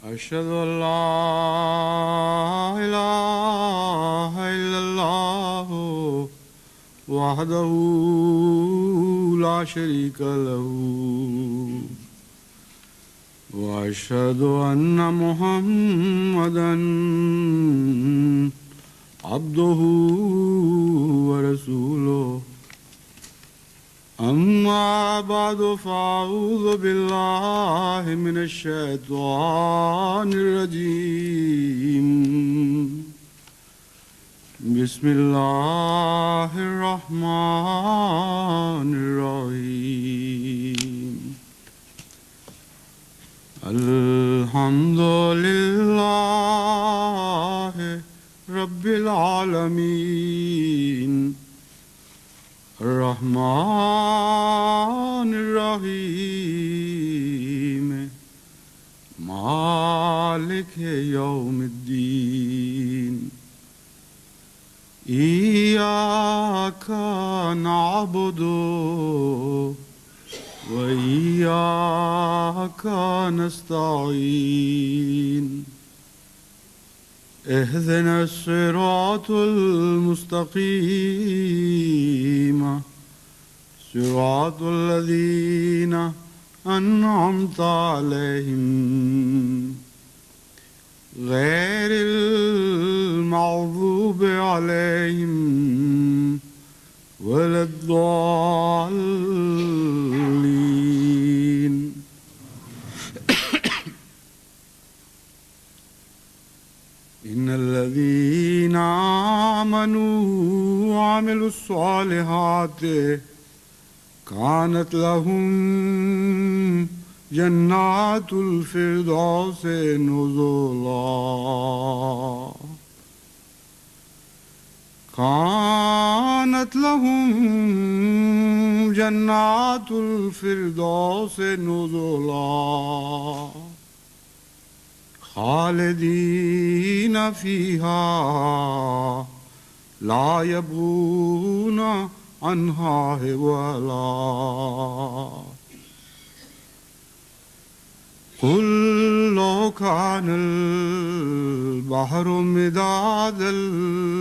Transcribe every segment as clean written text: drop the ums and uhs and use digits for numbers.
أشهد أن لا إله إلا الله وحده لا شريك له وأشهد أن محمدا عبده ورسوله أما بعد فأعوذ بالله من الشيطان الرجيم بسم الله الرحمن الرحيم الحمد لله رب العالمين الرحمن الرحيم مالك يوم الدين إياك نعبد وإياك نستعين اهدنا الصراط المستقيم صراط الذين أنعمت عليهم غير المغضوب عليهم ولا الضالين إن الذين آمنوا وعملوا الصالحات كانت لهم جنات الفردوس نزلا كانت لهم جنات الفردوس نزلا خالدين فيها لا يبغون عنها حولا قل لو كان البحر مدادا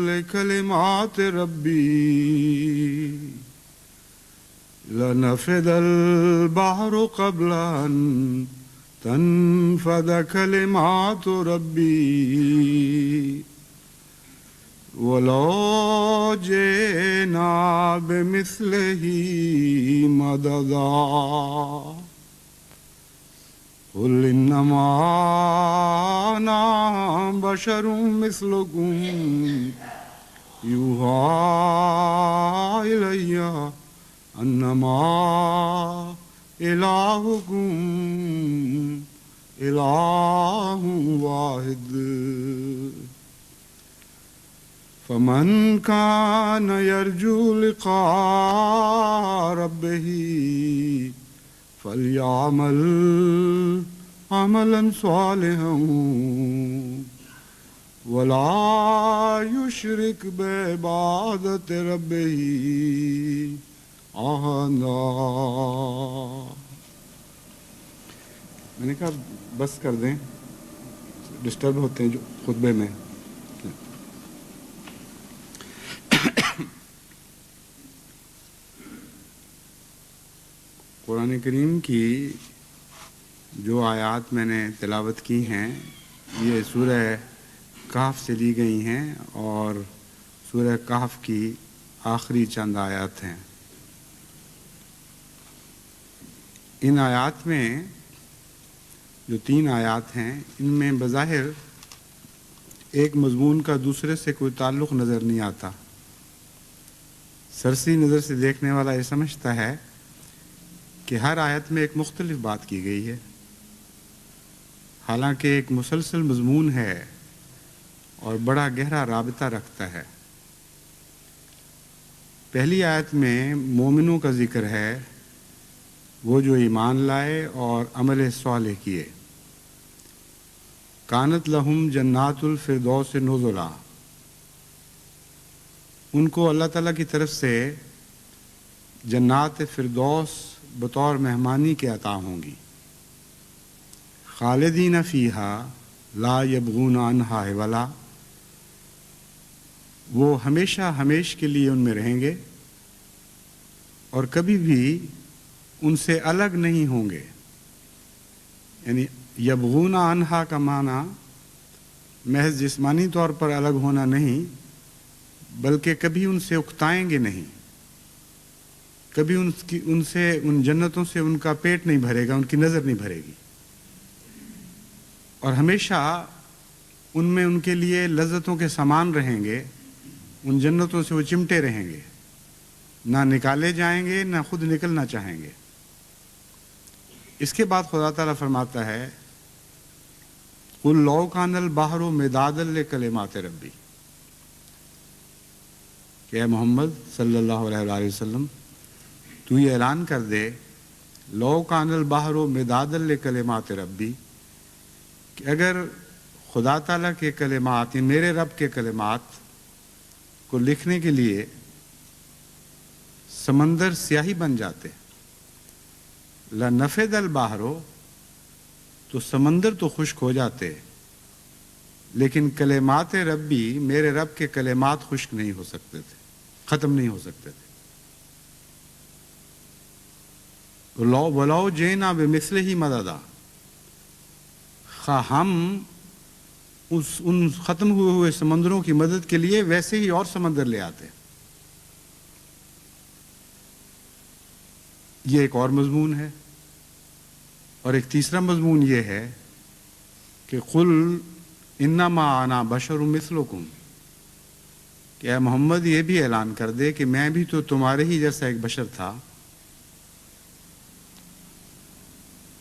لكلمات ربي لنفد البحر قبل أن تنفد كلمات ربي ولو جئنا بمثله مددا قل إنما أنا بشر مثلكم يوحى إلي أنما إلهكم إله واحد فمن كان يرجو لقاء ربه فليعمل عملا صالحا ولا يشرك بعبادة ربه أحدا. میں نے کہا بس کر دیں، ڈسٹرب ہوتے ہیں جو خطبے میں. قرآن کریم کی جو آیات میں نے تلاوت کی ہیں یہ سورہ کہف سے لی گئی ہیں اور سورہ کہف کی آخری چند آیات ہیں. ان آیات میں جو 3 آیات ہیں ان میں بظاہر ایک مضمون کا دوسرے سے کوئی تعلق نظر نہیں آتا. سرسری نظر سے دیکھنے والا یہ سمجھتا ہے کہ ہر آیت میں ایک مختلف بات کی گئی ہے، حالانکہ ایک مسلسل مضمون ہے اور بڑا گہرا رابطہ رکھتا ہے. پہلی آیت میں مومنوں کا ذکر ہے، وہ جو ایمان لائے اور عمل صالح کیے. کانت لہم جنات الفردوس نزلا، ان کو اللہ تعالیٰ کی طرف سے جنات فردوس بطور مہمانی کے عطا ہوں گی. خالدین فیہا لا یبغون عنہا حولا، وہ ہمیشہ ہمیش کے لیے ان میں رہیں گے اور کبھی بھی ان سے الگ نہیں ہوں گے۔ یعنی یبغون عنہا کا معنی محض جسمانی طور پر الگ ہونا نہیں، بلکہ کبھی ان سے اکتائیں گے نہیں، کبھی ان جنتوں سے ان کا پیٹ نہیں بھرے گا، ان کی نظر نہیں بھرے گی، اور ہمیشہ ان میں ان کے لیے لذتوں کے سامان رہیں گے، ان جنتوں سے وہ چمٹے رہیں گے، نہ نکالے جائیں گے نہ خود نکلنا چاہیں گے۔ اس کے بعد خدا تعالیٰ فرماتا ہے قُلْ لَوْ كَانَ الْبَحْرُ مِدَادًا لِكَلِمَاتِ رَبِّي، کہ اے محمد صلی اللہ علیہ وآلہ وسلم تو یہ اعلان کر دے لَوْ كَانَ الْبَحْرُ مِدَادًا لِكَلِمَاتِ رَبِّي، کہ اگر خدا تعالیٰ کے کلمات، میرے رب کے کلمات کو لکھنے کے لیے سمندر سیاہی بن جاتے، لَنَفِدَ الْبَحْرُ، تو سمندر تو خشک ہو جاتے، لیکن کلمات ربی، میرے رب کے کلمات خشک نہیں ہو سکتے تھے، ختم نہیں ہو سکتے تھے۔ وَلَوْ جِئْنَا بِمِثْلِهِ مَدَدًا، خواہ ہم ان ختم ہوئے ہوئے سمندروں کی مدد کے لیے ویسے ہی اور سمندر لے آتے۔ یہ ایک اور مضمون ہے، اور ایک تیسرا مضمون یہ ہے کہ قُلْ إِنَّمَا أَنَا بَشَرٌ مِثْلُكُمْ، کہ اے محمد یہ بھی اعلان کر دے کہ میں بھی تو تمہارے ہی جیسا ایک بشر تھا،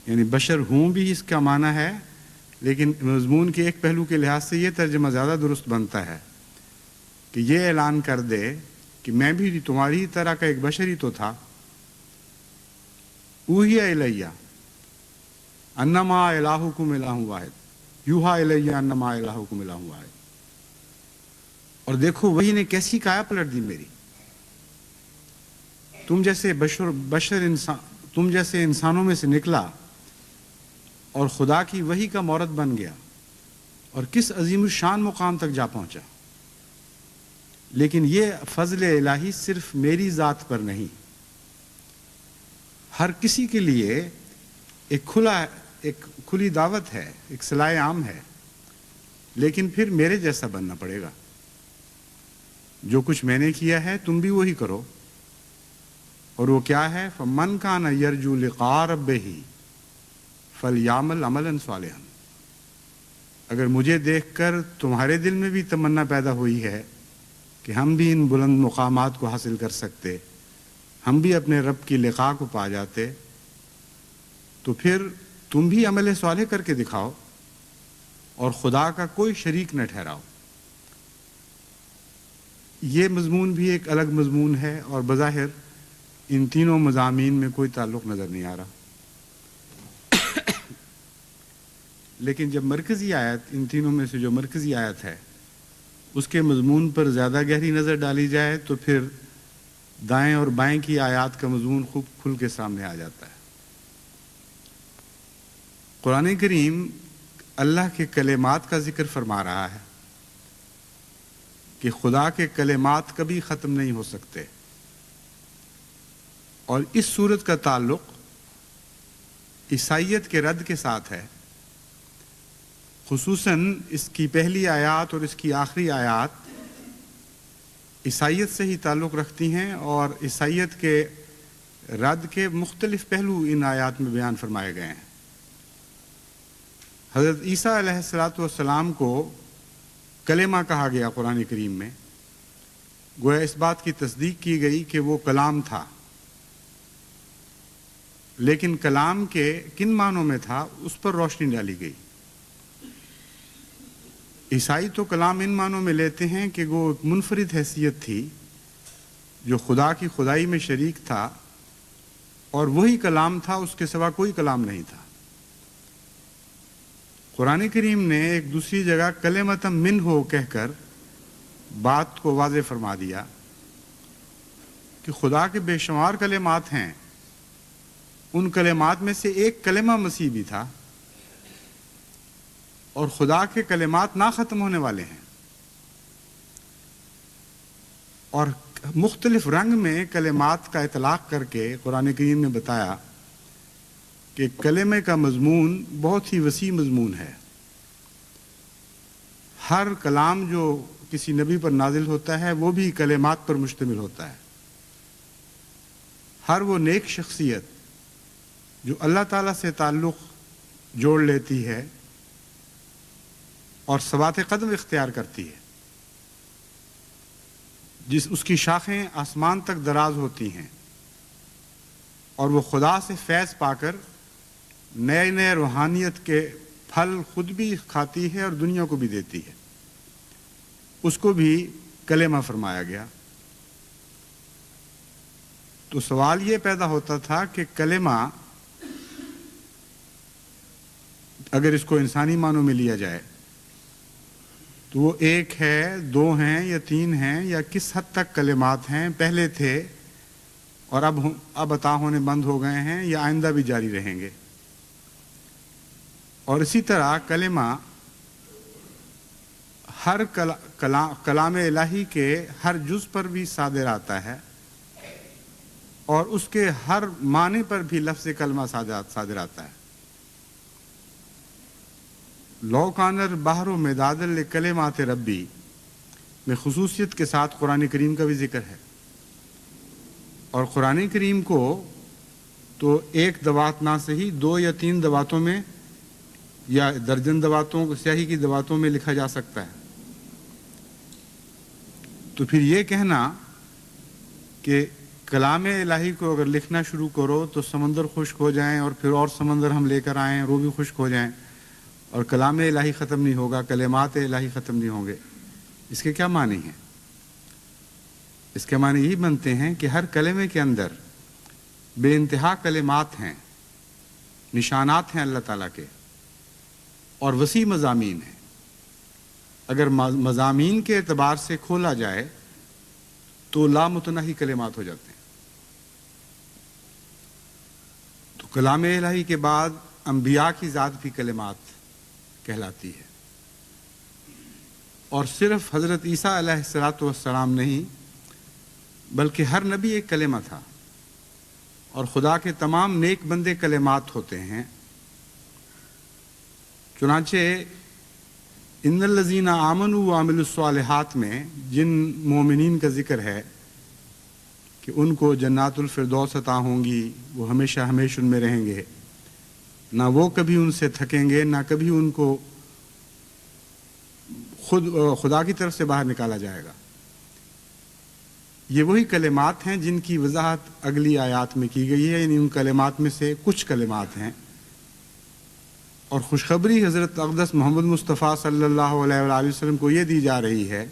یعنی بشر ہوں بھی اس کا معنی ہے، لیکن مضمون کے ایک پہلو کے لحاظ سے یہ ترجمہ زیادہ درست بنتا ہے کہ یہ اعلان کر دے کہ میں بھی تمہاری طرح کا ایک بشر ہی تو تھا۔ اوحی الیہ انما الہکم الہ واحد، یوحا الیہ انما الہکم الہ واحد، اور دیکھو وحی نے کیسی کایا پلٹ دی میری، تم جیسے انسانوں میں سے نکلا اور خدا کی وحی کا مورد بن گیا، اور کس عظیم الشان مقام تک جا پہنچا۔ لیکن یہ فضل الہی صرف میری ذات پر نہیں، ہر کسی کے لیے ایک کھلی دعوت ہے، ایک صلاح عام ہے، لیکن پھر میرے جیسا بننا پڑے گا۔ جو کچھ میں نے کیا ہے تم بھی وہی کرو، اور وہ کیا ہے؟ فَمَنْ كَانَ يَرْجُو لِقَاءَ رَبِّهِ فَلْيَعْمَلْ عَمَلًا صَالِحًا، اگر مجھے دیکھ کر تمہارے دل میں بھی تمنا پیدا ہوئی ہے کہ ہم بھی ان بلند مقامات کو حاصل کر سکتے، ہم بھی اپنے رب کی لقاء کو پا جاتے، تو پھر تم بھی عمل صالح کر کے دکھاؤ اور خدا کا کوئی شریک نہ ٹھہراؤ۔ یہ مضمون بھی ایک الگ مضمون ہے، اور بظاہر ان تینوں مضامین میں کوئی تعلق نظر نہیں آ رہا، لیکن جب مرکزی آیت، ان تینوں میں سے جو مرکزی آیت ہے اس کے مضمون پر زیادہ گہری نظر ڈالی جائے تو پھر دائیں اور بائیں کی آیات کا مضمون خوب کھل کے سامنے آ جاتا ہے۔ قرآن کریم اللہ کے کلمات کا ذکر فرما رہا ہے کہ خدا کے کلمات کبھی ختم نہیں ہو سکتے، اور اس صورت کا تعلق عیسائیت کے رد کے ساتھ ہے، خصوصاً اس کی پہلی آیات اور اس کی آخری آیات عیسائیت سے ہی تعلق رکھتی ہیں، اور عیسائیت کے رد کے مختلف پہلو ان آیات میں بیان فرمائے گئے ہیں۔ حضرت عیسیٰ علیہ السلام کو کلمہ کہا گیا قرآن کریم میں، گویا اس بات کی تصدیق کی گئی کہ وہ کلام تھا، لیکن کلام کے کن معنوں میں تھا اس پر روشنی ڈالی گئی۔ عیسائی تو کلام ان معنوں میں لیتے ہیں کہ وہ ایک منفرد حیثیت تھی جو خدا کی خدائی میں شریک تھا، اور وہی کلام تھا، اس کے سوا کوئی کلام نہیں تھا۔ قرآن کریم نے ایک دوسری جگہ کلمۃ منہ کہہ کر بات کو واضح فرما دیا کہ خدا کے بے شمار کلمات ہیں، ان کلمات میں سے ایک کلمہ مسیح بھی تھا، اور خدا کے کلمات نہ ختم ہونے والے ہیں، اور مختلف رنگ میں کلمات کا اطلاق کر کے قرآن کریم نے بتایا کہ کلمے کا مضمون بہت ہی وسیع مضمون ہے۔ ہر کلام جو کسی نبی پر نازل ہوتا ہے وہ بھی کلمات پر مشتمل ہوتا ہے۔ ہر وہ نیک شخصیت جو اللہ تعالیٰ سے تعلق جوڑ لیتی ہے اور ثبات قدم اختیار کرتی ہے، اس کی شاخیں آسمان تک دراز ہوتی ہیں، اور وہ خدا سے فیض پا کر نئے نئے روحانیت کے پھل خود بھی کھاتی ہے اور دنیا کو بھی دیتی ہے، اس کو بھی کلمہ فرمایا گیا۔ تو سوال یہ پیدا ہوتا تھا کہ کلمہ اگر اس کو انسانی معنوں میں لیا جائے تو وہ ایک ہے، دو ہیں یا تین ہیں، یا کس حد تک کلمات ہیں، پہلے تھے اور اب عطا ہونے بند ہو گئے ہیں، یا آئندہ بھی جاری رہیں گے۔ اور اسی طرح کلمہ ہر کلام الہی کے ہر جز پر بھی صادر آتا ہے، اور اس کے ہر معنی پر بھی لفظ کلمہ صادر آتا ہے۔ لو کان البحر مدادا لکلمات ربی میں خصوصیت کے ساتھ قرآن کریم کا بھی ذکر ہے، اور قرآن کریم کو تو ایک دوات نہ صحیح 2 یا 3 دواتوں میں یا درجن دواتوں سیاہی کی دواتوں میں لکھا جا سکتا ہے۔ تو پھر یہ کہنا کہ کلام الہی کو اگر لکھنا شروع کرو تو سمندر خشک ہو جائیں، اور پھر اور سمندر ہم لے کر آئیں وہ بھی خشک ہو جائیں، اور کلام الہی ختم نہیں ہوگا، کلمات الہی ختم نہیں ہوں گے، اس کے کیا معنی ہیں؟ اس کے معنی یہی بنتے ہیں کہ ہر کلمے کے اندر بے انتہا کلمات ہیں، نشانات ہیں اللہ تعالیٰ کے، اور وسیع مضامین ہیں۔ اگر مضامین کے اعتبار سے کھولا جائے تو لامتناہی کلمات ہو جاتے ہیں۔ تو کلام الہی کے بعد انبیاء کی ذات بھی کلمات کہلاتی ہے، اور صرف حضرت عیسیٰ علیہ السلام نہیں بلکہ ہر نبی ایک کلمہ تھا، اور خدا کے تمام نیک بندے کلمات ہوتے ہیں۔ چنانچہ ان الذین آمنوا وعملوا الصالحات میں جن مومنین کا ذکر ہے کہ ان کو جنات الفردوس عطا ہوں گی، وہ ہمیشہ ہمیشہ ان میں رہیں گے، نہ وہ کبھی ان سے تھکیں گے، نہ کبھی ان کو خدا کی طرف سے باہر نکالا جائے گا۔ یہ وہی کلمات ہیں جن کی وضاحت اگلی آیات میں کی گئی ہے، یعنی ان کلمات میں سے کچھ کلمات ہیں۔ اور خوشخبری حضرت اقدس محمد مصطفیٰ صلی اللہ علیہ وآلہ وسلم کو یہ دی جا رہی ہے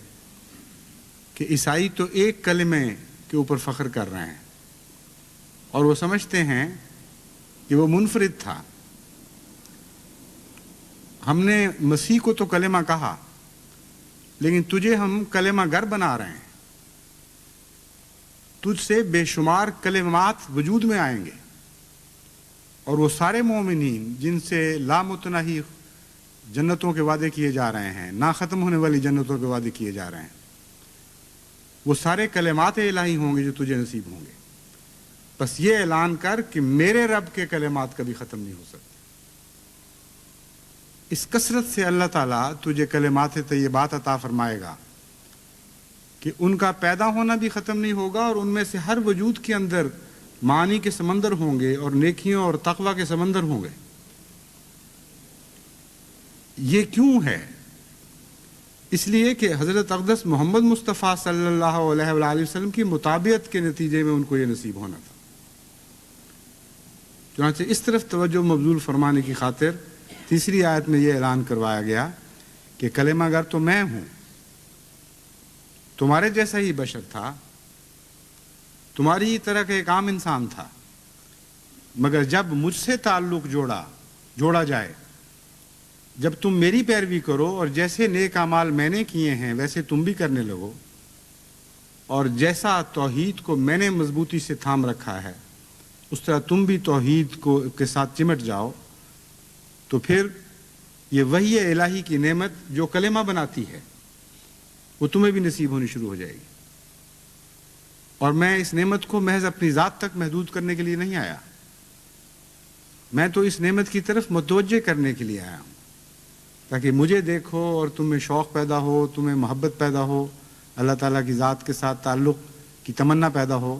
کہ عیسائی تو ایک کلمے کے اوپر فخر کر رہے ہیں، اور وہ سمجھتے ہیں کہ وہ منفرد تھا۔ ہم نے مسیح کو تو کلمہ کہا، لیکن تجھے ہم کلمہ گر بنا رہے ہیں، تجھ سے بے شمار کلمات وجود میں آئیں گے، اور وہ سارے مومنین جن سے لامتناہی جنتوں کے وعدے کیے جا رہے ہیں، نہ ختم ہونے والی جنتوں کے وعدے کیے جا رہے ہیں، وہ سارے کلمات الہی ہوں گے جو تجھے نصیب ہوں گے۔ بس یہ اعلان کر کہ میرے رب کے کلمات کبھی ختم نہیں ہو سکتے۔ اس کثرت سے اللہ تعالیٰ تجھے کلمات طیبات عطا فرمائے گا کہ ان کا پیدا ہونا بھی ختم نہیں ہوگا، اور ان میں سے ہر وجود کے اندر معانی کے سمندر ہوں گے، اور نیکیوں اور تقوی کے سمندر ہوں گے۔ یہ کیوں ہے؟ اس لیے کہ حضرت اقدس محمد مصطفیٰ صلی اللہ علیہ وآلہ وسلم کی مطابعت کے نتیجے میں ان کو یہ نصیب ہونا تھا۔ چنانچہ اس طرف توجہ مبذول فرمانے کی خاطر تیسری آیت میں یہ اعلان کروایا گیا کہ کلمہ گر تو میں ہوں، تمہارے جیسا ہی بشر تھا، تمہاری ہی طرح کا ایک عام انسان تھا، مگر جب مجھ سے تعلق جوڑا جائے، جب تم میری پیروی کرو اور جیسے نیک اعمال میں نے کیے ہیں ویسے تم بھی کرنے لگو، اور جیسا توحید کو میں نے مضبوطی سے تھام رکھا ہے اس طرح تم بھی توحید کے ساتھ چمٹ جاؤ، تو پھر یہ وحی الہی کی نعمت جو کلمہ بناتی ہے وہ تمہیں بھی نصیب ہونی شروع ہو جائے گی. اور میں اس نعمت کو محض اپنی ذات تک محدود کرنے کے لیے نہیں آیا، میں تو اس نعمت کی طرف متوجہ کرنے کے لیے آیا ہوں، تاکہ مجھے دیکھو اور تم میں شوق پیدا ہو، تمہیں محبت پیدا ہو، اللہ تعالیٰ کی ذات کے ساتھ تعلق کی تمنا پیدا ہو،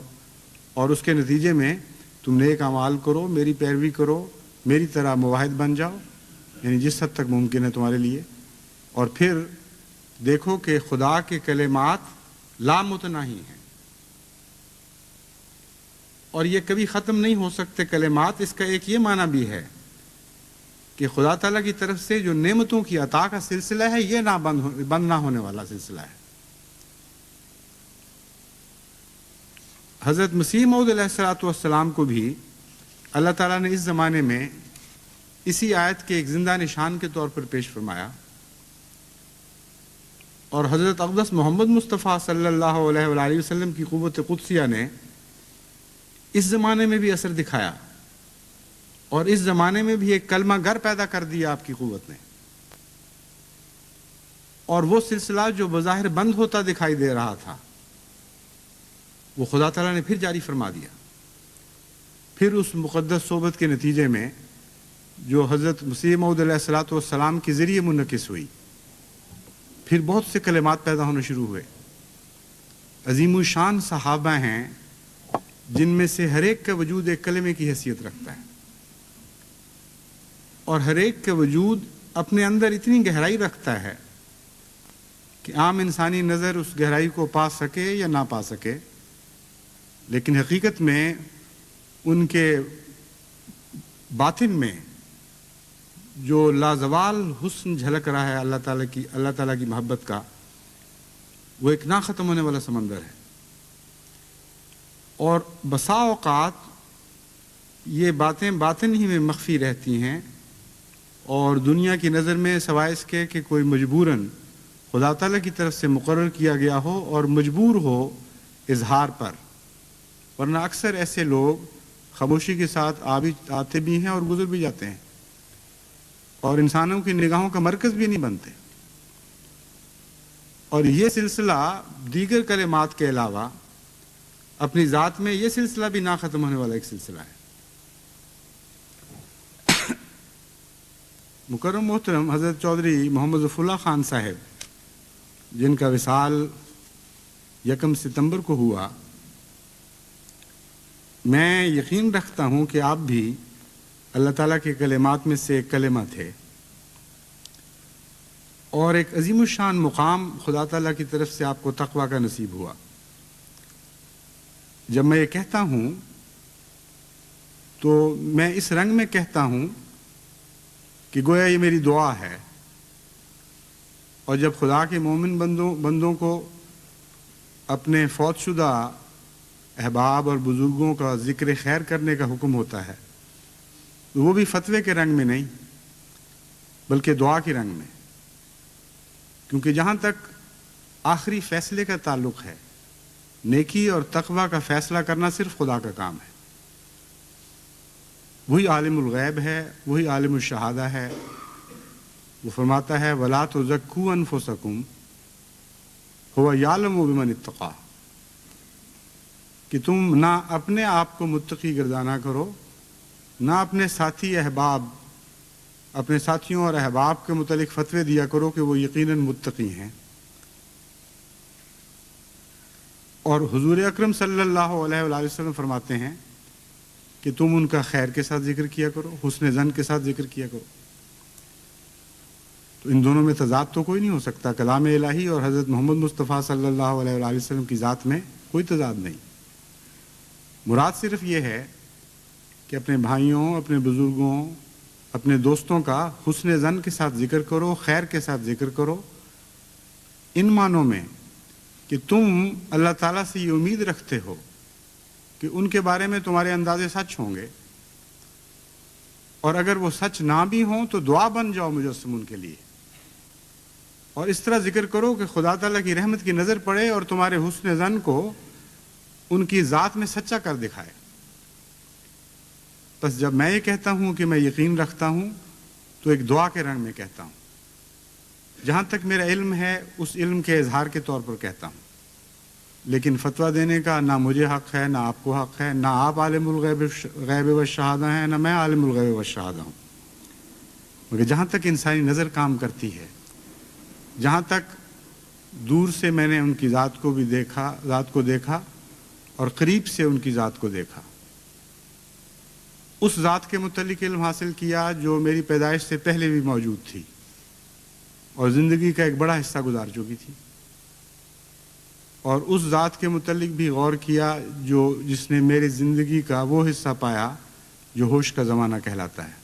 اور اس کے نتیجے میں تم نیک اعمال کرو، میری پیروی کرو، میری طرح موحد بن جاؤ، یعنی جس حد تک ممکن ہے تمہارے لیے. اور پھر دیکھو کہ خدا کے کلمات لامتناہی ہیں اور یہ کبھی ختم نہیں ہو سکتے کلمات. اس کا ایک یہ معنی بھی ہے کہ خدا تعالیٰ کی طرف سے جو نعمتوں کی عطا کا سلسلہ ہے یہ بند نہ ہونے والا سلسلہ ہے. حضرت مسیح موعود علیہ الصلوۃ والسلام کو بھی اللہ تعالیٰ نے اس زمانے میں اسی آیت کے ایک زندہ نشان کے طور پر پیش فرمایا، اور حضرت اقدس محمد مصطفیٰ صلی اللہ علیہ وآلہ وسلم کی قوت قدسیہ نے اس زمانے میں بھی اثر دکھایا، اور اس زمانے میں بھی ایک کلمہ گر پیدا کر دیا آپ کی قوت نے. اور وہ سلسلہ جو بظاہر بند ہوتا دکھائی دے رہا تھا وہ خدا تعالیٰ نے پھر جاری فرما دیا. پھر اس مقدس صحبت کے نتیجے میں جو حضرت مسیح موعود علیہ الصلوۃ والسلام کے ذریعے منعکس ہوئی، پھر بہت سے کلمات پیدا ہونے شروع ہوئے. عظیم الشان صحابہ ہیں جن میں سے ہر ایک کا وجود ایک کلمے کی حیثیت رکھتا ہے، اور ہر ایک کا وجود اپنے اندر اتنی گہرائی رکھتا ہے کہ عام انسانی نظر اس گہرائی کو پا سکے یا نہ پا سکے، لیکن حقیقت میں ان کے باطن میں جو لازوال حسن جھلک رہا ہے اللہ تعالیٰ کی محبت کا، وہ ایک نہ ختم ہونے والا سمندر ہے. اور بسا اوقات یہ باتیں باطن ہی میں مخفی رہتی ہیں، اور دنیا کی نظر میں سوائے اس کے کہ کوئی مجبوراً خدا تعالیٰ کی طرف سے مقرر کیا گیا ہو اور مجبور ہو اظہار پر، ورنہ اکثر ایسے لوگ خاموشی کے ساتھ آتے بھی ہیں اور گزر بھی جاتے ہیں، اور انسانوں کی نگاہوں کا مرکز بھی نہیں بنتے. اور یہ سلسلہ دیگر کلمات کے علاوہ اپنی ذات میں یہ سلسلہ بھی نہ ختم ہونے والا ایک سلسلہ ہے. مکرم محترم حضرت چودھری محمد ظفر اللہ خان صاحب، جن کا وصال 1 ستمبر کو ہوا، میں یقین رکھتا ہوں کہ آپ بھی اللہ تعالیٰ کے کلمات میں سے ایک کلمہ تھے، اور ایک عظیم الشان مقام خدا تعالیٰ کی طرف سے آپ کو تقویٰ کا نصیب ہوا. جب میں یہ کہتا ہوں تو میں اس رنگ میں کہتا ہوں کہ گویا یہ میری دعا ہے، اور جب خدا کے مومن بندوں کو اپنے فوت شدہ احباب اور بزرگوں کا ذکر خیر کرنے کا حکم ہوتا ہے تو وہ بھی فتوے کے رنگ میں نہیں بلکہ دعا کے رنگ میں، کیونکہ جہاں تک آخری فیصلے کا تعلق ہے، نیکی اور تقوی کا فیصلہ کرنا صرف خدا کا کام ہے. وہی عالم الغیب ہے، وہی عالم الشہادہ ہے. وہ فرماتا ہے وَلَا تُزَكُّوا أَنفُسَكُمْ هُوَ يَعْلَمُ بِمَنِ اتَّقَىٰ، کہ تم نہ اپنے آپ کو متقی گردانہ کرو، نہ اپنے ساتھیوں اور احباب کے متعلق فتوے دیا کرو کہ وہ یقیناً متقی ہیں. اور حضور اکرم صلی اللہ علیہ وآلہ وسلم فرماتے ہیں کہ تم ان کا خیر کے ساتھ ذکر کیا کرو، حسن ظن کے ساتھ ذکر کیا کرو. تو ان دونوں میں تضاد تو کوئی نہیں ہو سکتا. کلام الہی اور حضرت محمد مصطفیٰ صلی اللہ علیہ وآلہ وسلم کی ذات میں کوئی تضاد نہیں. مراد صرف یہ ہے کہ اپنے بھائیوں، اپنے بزرگوں، اپنے دوستوں کا حسن ظن کے ساتھ ذکر کرو، خیر کے ساتھ ذکر کرو، ان معنوں میں کہ تم اللہ تعالیٰ سے یہ امید رکھتے ہو کہ ان کے بارے میں تمہارے اندازے سچ ہوں گے، اور اگر وہ سچ نہ بھی ہوں تو دعا بن جاؤ مجسم ان کے لیے، اور اس طرح ذکر کرو کہ خدا تعالیٰ کی رحمت کی نظر پڑے اور تمہارے حسن ظن کو ان کی ذات میں سچا کر دکھائے. بس جب میں یہ کہتا ہوں کہ میں یقین رکھتا ہوں تو ایک دعا کے رنگ میں کہتا ہوں. جہاں تک میرا علم ہے اس علم کے اظہار کے طور پر کہتا ہوں، لیکن فتویٰ دینے کا نہ مجھے حق ہے، نہ آپ کو حق ہے، نہ آپ عالم الغیب والشہادہ ہیں، نہ میں عالم الغیب والشہادہ ہوں. مگر جہاں تک انسانی نظر کام کرتی ہے، جہاں تک دور سے میں نے ان کی ذات کو دیکھا اور قریب سے ان کی ذات کو دیکھا، اس ذات کے متعلق علم حاصل کیا جو میری پیدائش سے پہلے بھی موجود تھی اور زندگی کا ایک بڑا حصہ گزار چکی تھی، اور اس ذات کے متعلق بھی غور کیا جس نے میری زندگی کا وہ حصہ پایا جو ہوش کا زمانہ کہلاتا ہے.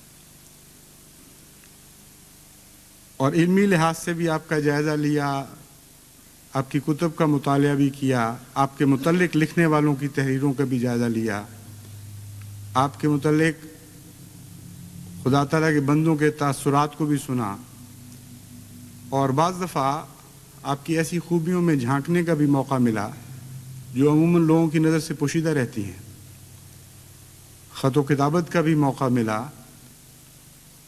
اور علمی لحاظ سے بھی آپ کا جائزہ لیا، آپ کی کتب کا مطالعہ بھی کیا، آپ کے متعلق لکھنے والوں کی تحریروں کا بھی جائزہ لیا، آپ کے متعلق خدا تعالیٰ کے بندوں کے تاثرات کو بھی سنا، اور بعض دفعہ آپ کی ایسی خوبیوں میں جھانکنے کا بھی موقع ملا جو عموماً لوگوں کی نظر سے پوشیدہ رہتی ہیں. خط و کتابت کا بھی موقع ملا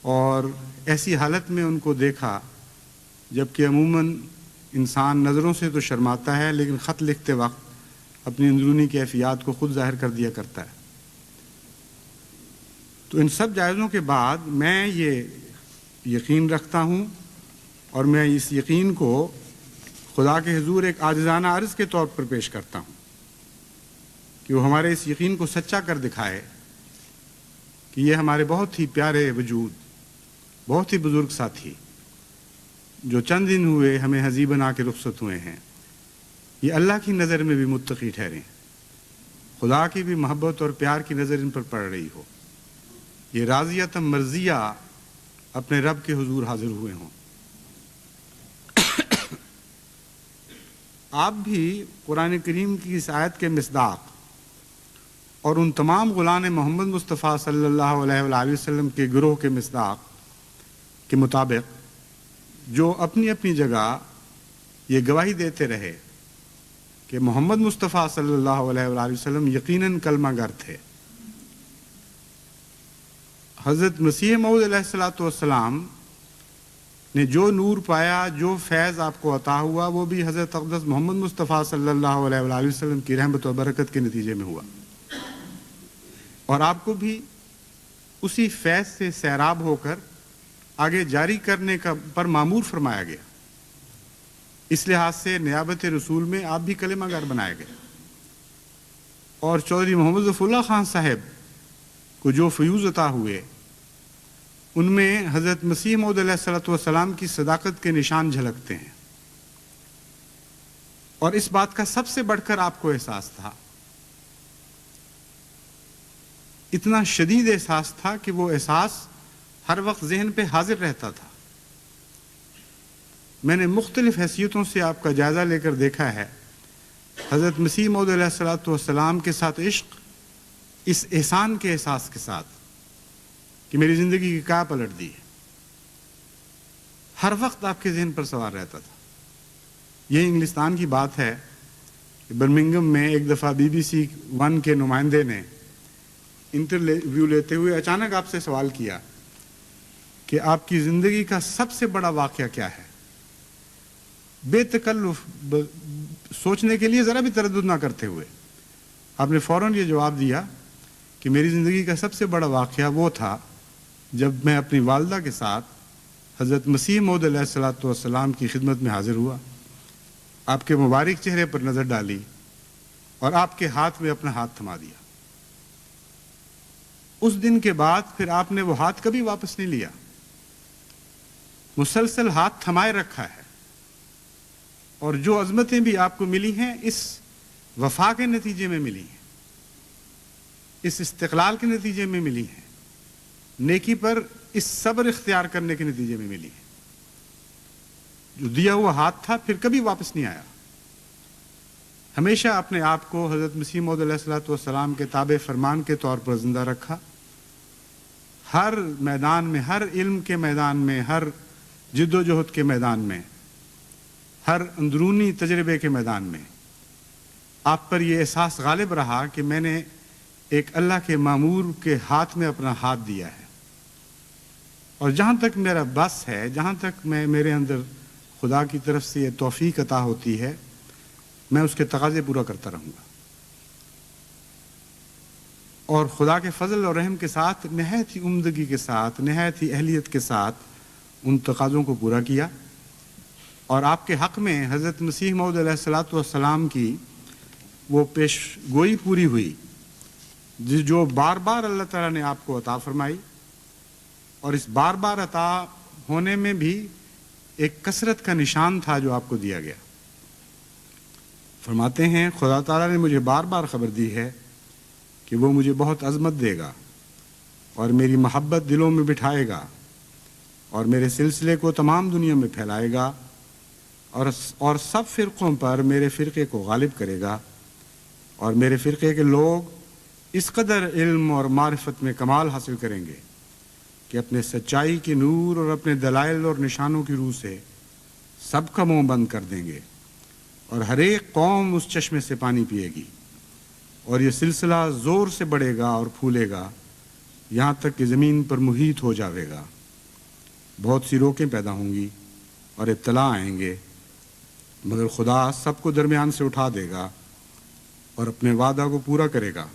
اور ایسی حالت میں ان کو دیکھا جبکہ عموماً انسان نظروں سے تو شرماتا ہے لیکن خط لکھتے وقت اپنی اندرونی کیفیات کو خود ظاہر کر دیا کرتا ہے. تو ان سب جائزوں کے بعد میں یہ یقین رکھتا ہوں اور میں اس یقین کو خدا کے حضور ایک عاجزانہ عرض کے طور پر پیش کرتا ہوں کہ وہ ہمارے اس یقین کو سچا کر دکھائے کہ یہ ہمارے بہت ہی پیارے وجود، بہت ہی بزرگ ساتھی جو چند دن ہوئے ہمیں ہزی بنا کے رخصت ہوئے ہیں، یہ اللہ کی نظر میں بھی متقی ٹھہرے، خدا کی بھی محبت اور پیار کی نظر ان پر پڑ رہی ہو، یہ راضیۃ مرضیہ اپنے رب کے حضور حاضر ہوئے ہوں. آپ بھی قرآن کریم کی اس آیت کے مصداق اور ان تمام غلام محمد مصطفیٰ صلی اللہ علیہ وآلہ وسلم کے گروہ کے مصداق کے مطابق جو اپنی اپنی جگہ یہ گواہی دیتے رہے کہ محمد مصطفیٰ صلی اللہ علیہ وآلہ وسلم یقیناً کلمہ گر تھے. حضرت مسیح موعود علیہ السلام نے جو نور پایا، جو فیض آپ کو عطا ہوا، وہ بھی حضرت اقدس محمد مصطفیٰ صلی اللہ علیہ وآلہ وسلم کی رحمت و برکت کے نتیجے میں ہوا، اور آپ کو بھی اسی فیض سے سیراب ہو کر آگے جاری کرنے کا پر مامور فرمایا گیا. اس لحاظ سے نیابت رسول میں آپ بھی کلمہ گر بنائے گئے، اور چودھری محمد ظفر اللہ خان صاحب کو جو فیوز عطا ہوئے ان میں حضرت مسیح موعود علیہ السلام کی صداقت کے نشان جھلکتے ہیں. اور اس بات کا سب سے بڑھ کر آپ کو احساس تھا، اتنا شدید احساس تھا کہ وہ احساس ہر وقت ذہن پہ حاضر رہتا تھا. میں نے مختلف حیثیتوں سے آپ کا جائزہ لے کر دیکھا ہے. حضرت مسیح موعود علیہ السلام کے ساتھ عشق اس احسان کے احساس کے ساتھ کہ میری زندگی کی کیا پلٹ دی ہے، ہر وقت آپ کے ذہن پر سوار رہتا تھا. یہ انگلستان کی بات ہے کہ برمنگم میں ایک دفعہ BBC 1 کے نمائندے نے انٹرویو لیتے ہوئے اچانک آپ سے سوال کیا کہ آپ کی زندگی کا سب سے بڑا واقعہ کیا ہے. بے تکلف سوچنے کے لیے ذرا بھی تردد نہ کرتے ہوئے آپ نے فوراً یہ جواب دیا کہ میری زندگی کا سب سے بڑا واقعہ وہ تھا جب میں اپنی والدہ کے ساتھ حضرت مسیح موعود علیہ السلام کی خدمت میں حاضر ہوا، آپ کے مبارک چہرے پر نظر ڈالی اور آپ کے ہاتھ میں اپنا ہاتھ تھما دیا. اس دن کے بعد پھر آپ نے وہ ہاتھ کبھی واپس نہیں لیا، مسلسل ہاتھ تھمائے رکھا ہے. اور جو عظمتیں بھی آپ کو ملی ہیں اس وفا کے نتیجے میں ملی ہیں، اس استقلال کے نتیجے میں ملی ہیں، نیکی پر اس صبر اختیار کرنے کے نتیجے میں ملی ہیں. جو دیا ہوا ہاتھ تھا پھر کبھی واپس نہیں آیا. ہمیشہ اپنے آپ کو حضرت مسیح موعود علیہ السلام کے تابع فرمان کے طور پر زندہ رکھا. ہر میدان میں، ہر علم کے میدان میں، ہر جد و جہد کے میدان میں، ہر اندرونی تجربے کے میدان میں آپ پر یہ احساس غالب رہا کہ میں نے ایک اللہ کے مامور کے ہاتھ میں اپنا ہاتھ دیا ہے. اور جہاں تک میرا بس ہے، جہاں تک میرے اندر خدا کی طرف سے یہ توفیق عطا ہوتی ہے، میں اس کے تقاضے پورا کرتا رہوں گا، اور خدا کے فضل اور رحم کے ساتھ نہایت ہی عمدگی کے ساتھ، نہایت ہی اہلیت کے ساتھ ان تقاضوں کو پورا کیا، اور آپ کے حق میں حضرت مسیح موعود علیہ الصلوۃ والسلام کی وہ پیش گوئی پوری ہوئی جو بار بار اللہ تعالیٰ نے آپ کو عطا فرمائی، اور اس بار بار عطا ہونے میں بھی ایک کثرت کا نشان تھا جو آپ کو دیا گیا۔ فرماتے ہیں خدا تعالیٰ نے مجھے بار بار خبر دی ہے کہ وہ مجھے بہت عظمت دے گا اور میری محبت دلوں میں بٹھائے گا اور میرے سلسلے کو تمام دنیا میں پھیلائے گا اور سب فرقوں پر میرے فرقے کو غالب کرے گا، اور میرے فرقے کے لوگ اس قدر علم اور معرفت میں کمال حاصل کریں گے کہ اپنے سچائی کے نور اور اپنے دلائل اور نشانوں کی روح سے سب کا منہ بند کر دیں گے، اور ہر ایک قوم اس چشمے سے پانی پیے گی، اور یہ سلسلہ زور سے بڑھے گا اور پھولے گا یہاں تک کہ زمین پر محیط ہو جاوے گا۔ بہت سی روکیں پیدا ہوں گی اور ابتلا آئیں گے، مگر خدا سب کو درمیان سے اٹھا دے گا اور اپنے وعدہ کو پورا کرے گا۔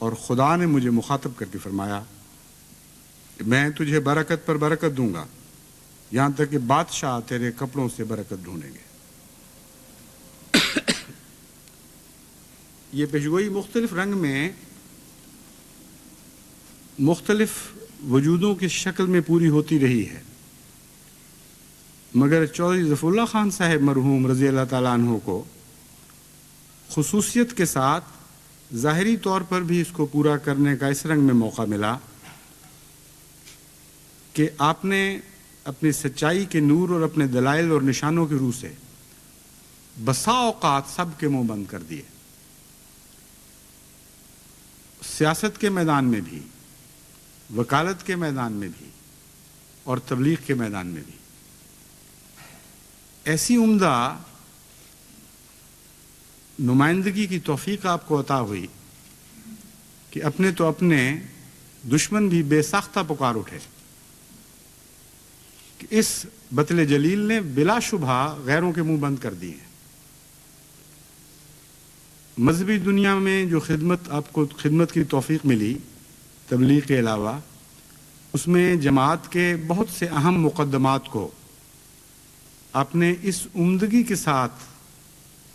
اور خدا نے مجھے مخاطب کر کے فرمایا کہ میں تجھے برکت پر برکت دوں گا یہاں تک کہ بادشاہ تیرے کپڑوں سے برکت ڈھونڈیں گے۔ یہ پیشگوئی مختلف رنگ میں مختلف وجودوں کی شکل میں پوری ہوتی رہی ہے، مگر چودھری ظفر اللہ خان صاحب مرحوم رضی اللہ تعالیٰ عنہ کو خصوصیت کے ساتھ ظاہری طور پر بھی اس کو پورا کرنے کا اس رنگ میں موقع ملا کہ آپ نے اپنی سچائی کے نور اور اپنے دلائل اور نشانوں کی روح سے بسا اوقات سب کے منہ بند کر دیے، سیاست کے میدان میں بھی، وکالت کے میدان میں بھی، اور تبلیغ کے میدان میں بھی۔ ایسی عمدہ نمائندگی کی توفیق آپ کو عطا ہوئی کہ اپنے تو اپنے دشمن بھی بے ساختہ پکار اٹھے کہ اس بطل جلیل نے بلا شبہ غیروں کے منہ بند کر دیے۔ مذہبی دنیا میں جو آپ کو خدمت کی توفیق ملی تبلیغ کے علاوہ، اس میں جماعت کے بہت سے اہم مقدمات کو آپ نے اس عمدگی کے ساتھ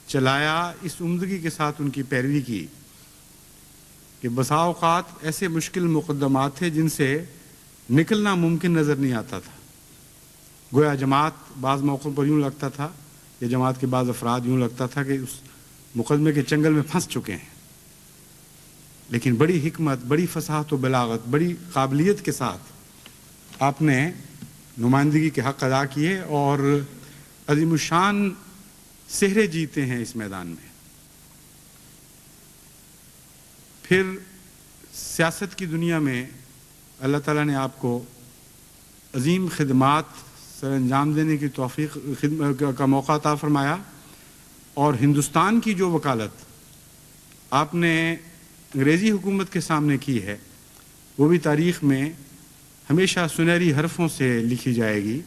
چلایا، اس عمدگی کے ساتھ ان کی پیروی کی کہ بسا اوقات ایسے مشکل مقدمات تھے جن سے نکلنا ممکن نظر نہیں آتا تھا۔ گویا جماعت بعض موقعوں پر یوں لگتا تھا، یا جماعت کے بعض افراد یوں لگتا تھا کہ اس مقدمے کے چنگل میں پھنس چکے ہیں، لیکن بڑی حکمت، بڑی فصاحت و بلاغت، بڑی قابلیت کے ساتھ آپ نے نمائندگی کے حق ادا کیے اور عظیم الشان سہرے جیتے ہیں اس میدان میں۔ پھر سیاست کی دنیا میں اللہ تعالیٰ نے آپ کو عظیم خدمات سر انجام دینے کی توفیق کا موقع عطا فرمایا، اور ہندوستان کی جو وکالت آپ نے انگریزی حکومت کے سامنے کی ہے وہ بھی تاریخ میں ہمیشہ سنہری حرفوں سے لکھی جائے گی،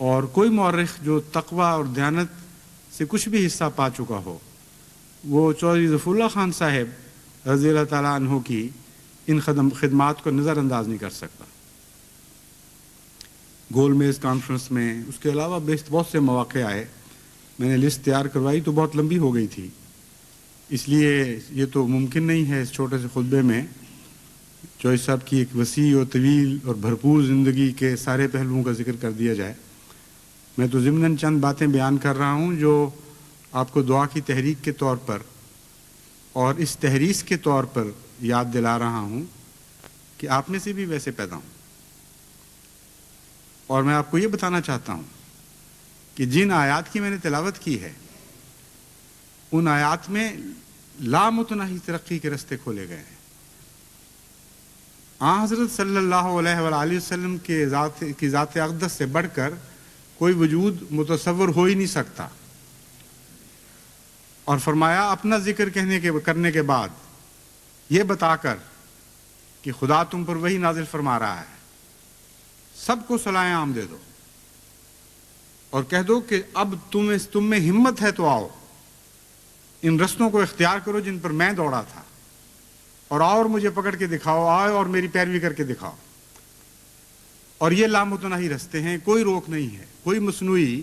اور کوئی مورخ جو تقوی اور دیانت سے کچھ بھی حصہ پا چکا ہو وہ چودھری ظفر اللہ خان صاحب رضی اللہ تعالیٰ عنہ کی ان خدمات کو نظر انداز نہیں کر سکتا۔ گول میز کانفرنس میں، اس کے علاوہ بہت سے مواقع آئے، میں نے لسٹ تیار کروائی تو بہت لمبی ہو گئی تھی، اس لیے یہ تو ممکن نہیں ہے اس چھوٹے سے خطبے میں چوہدری صاحب کی ایک وسیع اور طویل اور بھرپور زندگی کے سارے پہلوؤں کا ذکر کر دیا جائے۔ میں تو ضمناً چند باتیں بیان کر رہا ہوں جو آپ کو دعا کی تحریک کے طور پر اور اس تحریس کے طور پر یاد دلا رہا ہوں کہ آپ میں سے بھی ویسے پیدا ہوں، اور میں آپ کو یہ بتانا چاہتا ہوں کہ جن آیات کی میں نے تلاوت کی ہے ان آیات میں لامتناہی ترقی کے راستے کھولے گئے ہیں۔ حضرت صلی اللہ علیہ وآلہ وسلم کی ذات اقدس سے بڑھ کر کوئی وجود متصور ہو ہی نہیں سکتا، اور فرمایا اپنا ذکر کرنے کے بعد یہ بتا کر کہ خدا تم پر وہی نازل فرما رہا ہے سب کو صلاح عام دے دو اور کہہ دو کہ اب تم میں ہمت ہے تو آؤ، ان رستوں کو اختیار کرو جن پر میں دوڑا تھا، اور آؤ اور مجھے پکڑ کے دکھاؤ، آؤ اور میری پیروی کر کے دکھاؤ۔ اور یہ لامتناہی رستے ہیں، کوئی روک نہیں ہے، کوئی مصنوعی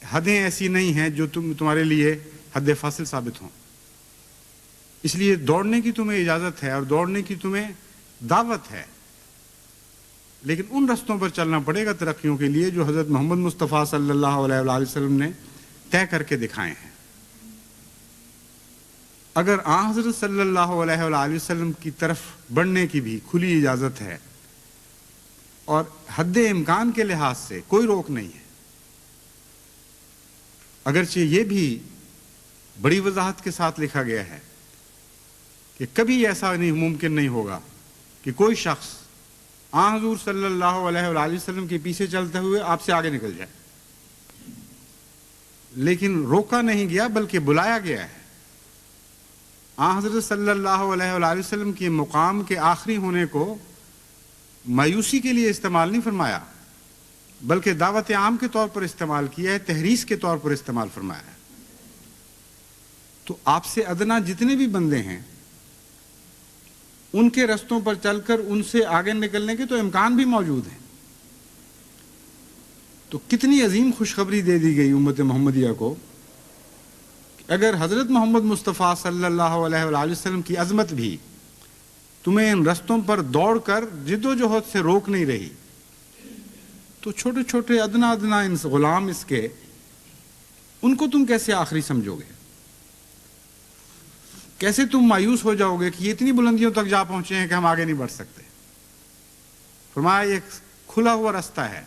حدیں ایسی نہیں ہیں جو تمہارے لیے حد فاصل ثابت ہوں۔ اس لیے دوڑنے کی تمہیں اجازت ہے اور دوڑنے کی تمہیں دعوت ہے، لیکن ان رستوں پر چلنا پڑے گا ترقیوں کے لیے جو حضرت محمد مصطفیٰ صلی اللہ علیہ وآلہ وسلم نے طے کر کے دکھائے ہیں۔ اگر آن حضرت صلی اللہ علیہ وآلہ وسلم کی طرف بڑھنے کی بھی کھلی اجازت ہے اور حد امکان کے لحاظ سے کوئی روک نہیں ہے، اگرچہ یہ بھی بڑی وضاحت کے ساتھ لکھا گیا ہے کہ کبھی ایسا ممکن نہیں ہوگا کہ کوئی شخص آن حضور صلی اللہ علیہ وآلہ وسلم کے پیچھے چلتے ہوئے آپ سے آگے نکل جائے، لیکن روکا نہیں گیا بلکہ بلایا گیا ہے۔ آن حضرت صلی اللہ علیہ وآلہ وسلم کے مقام کے آخری ہونے کو مایوسی کے لیے استعمال نہیں فرمایا، بلکہ دعوت عام کے طور پر استعمال کیا ہے، تحریض کے طور پر استعمال فرمایا ہے۔ تو آپ سے ادنا جتنے بھی بندے ہیں ان کے رستوں پر چل کر ان سے آگے نکلنے کے تو امکان بھی موجود ہیں۔ تو کتنی عظیم خوشخبری دے دی گئی امت محمدیہ کو، اگر حضرت محمد مصطفیٰ صلی اللہ علیہ وآلہ وسلم کی عظمت بھی تمہیں ان رستوں پر دوڑ کر جد و جہد سے روک نہیں رہی، تو چھوٹے چھوٹے ادنا ان غلام اس کے، ان کو تم کیسے آخری سمجھو گے؟ کیسے تم مایوس ہو جاؤ گے کہ یہ اتنی بلندیوں تک جا پہنچے ہیں کہ ہم آگے نہیں بڑھ سکتے؟ فرمایا یہ کھلا ہوا رستہ ہے،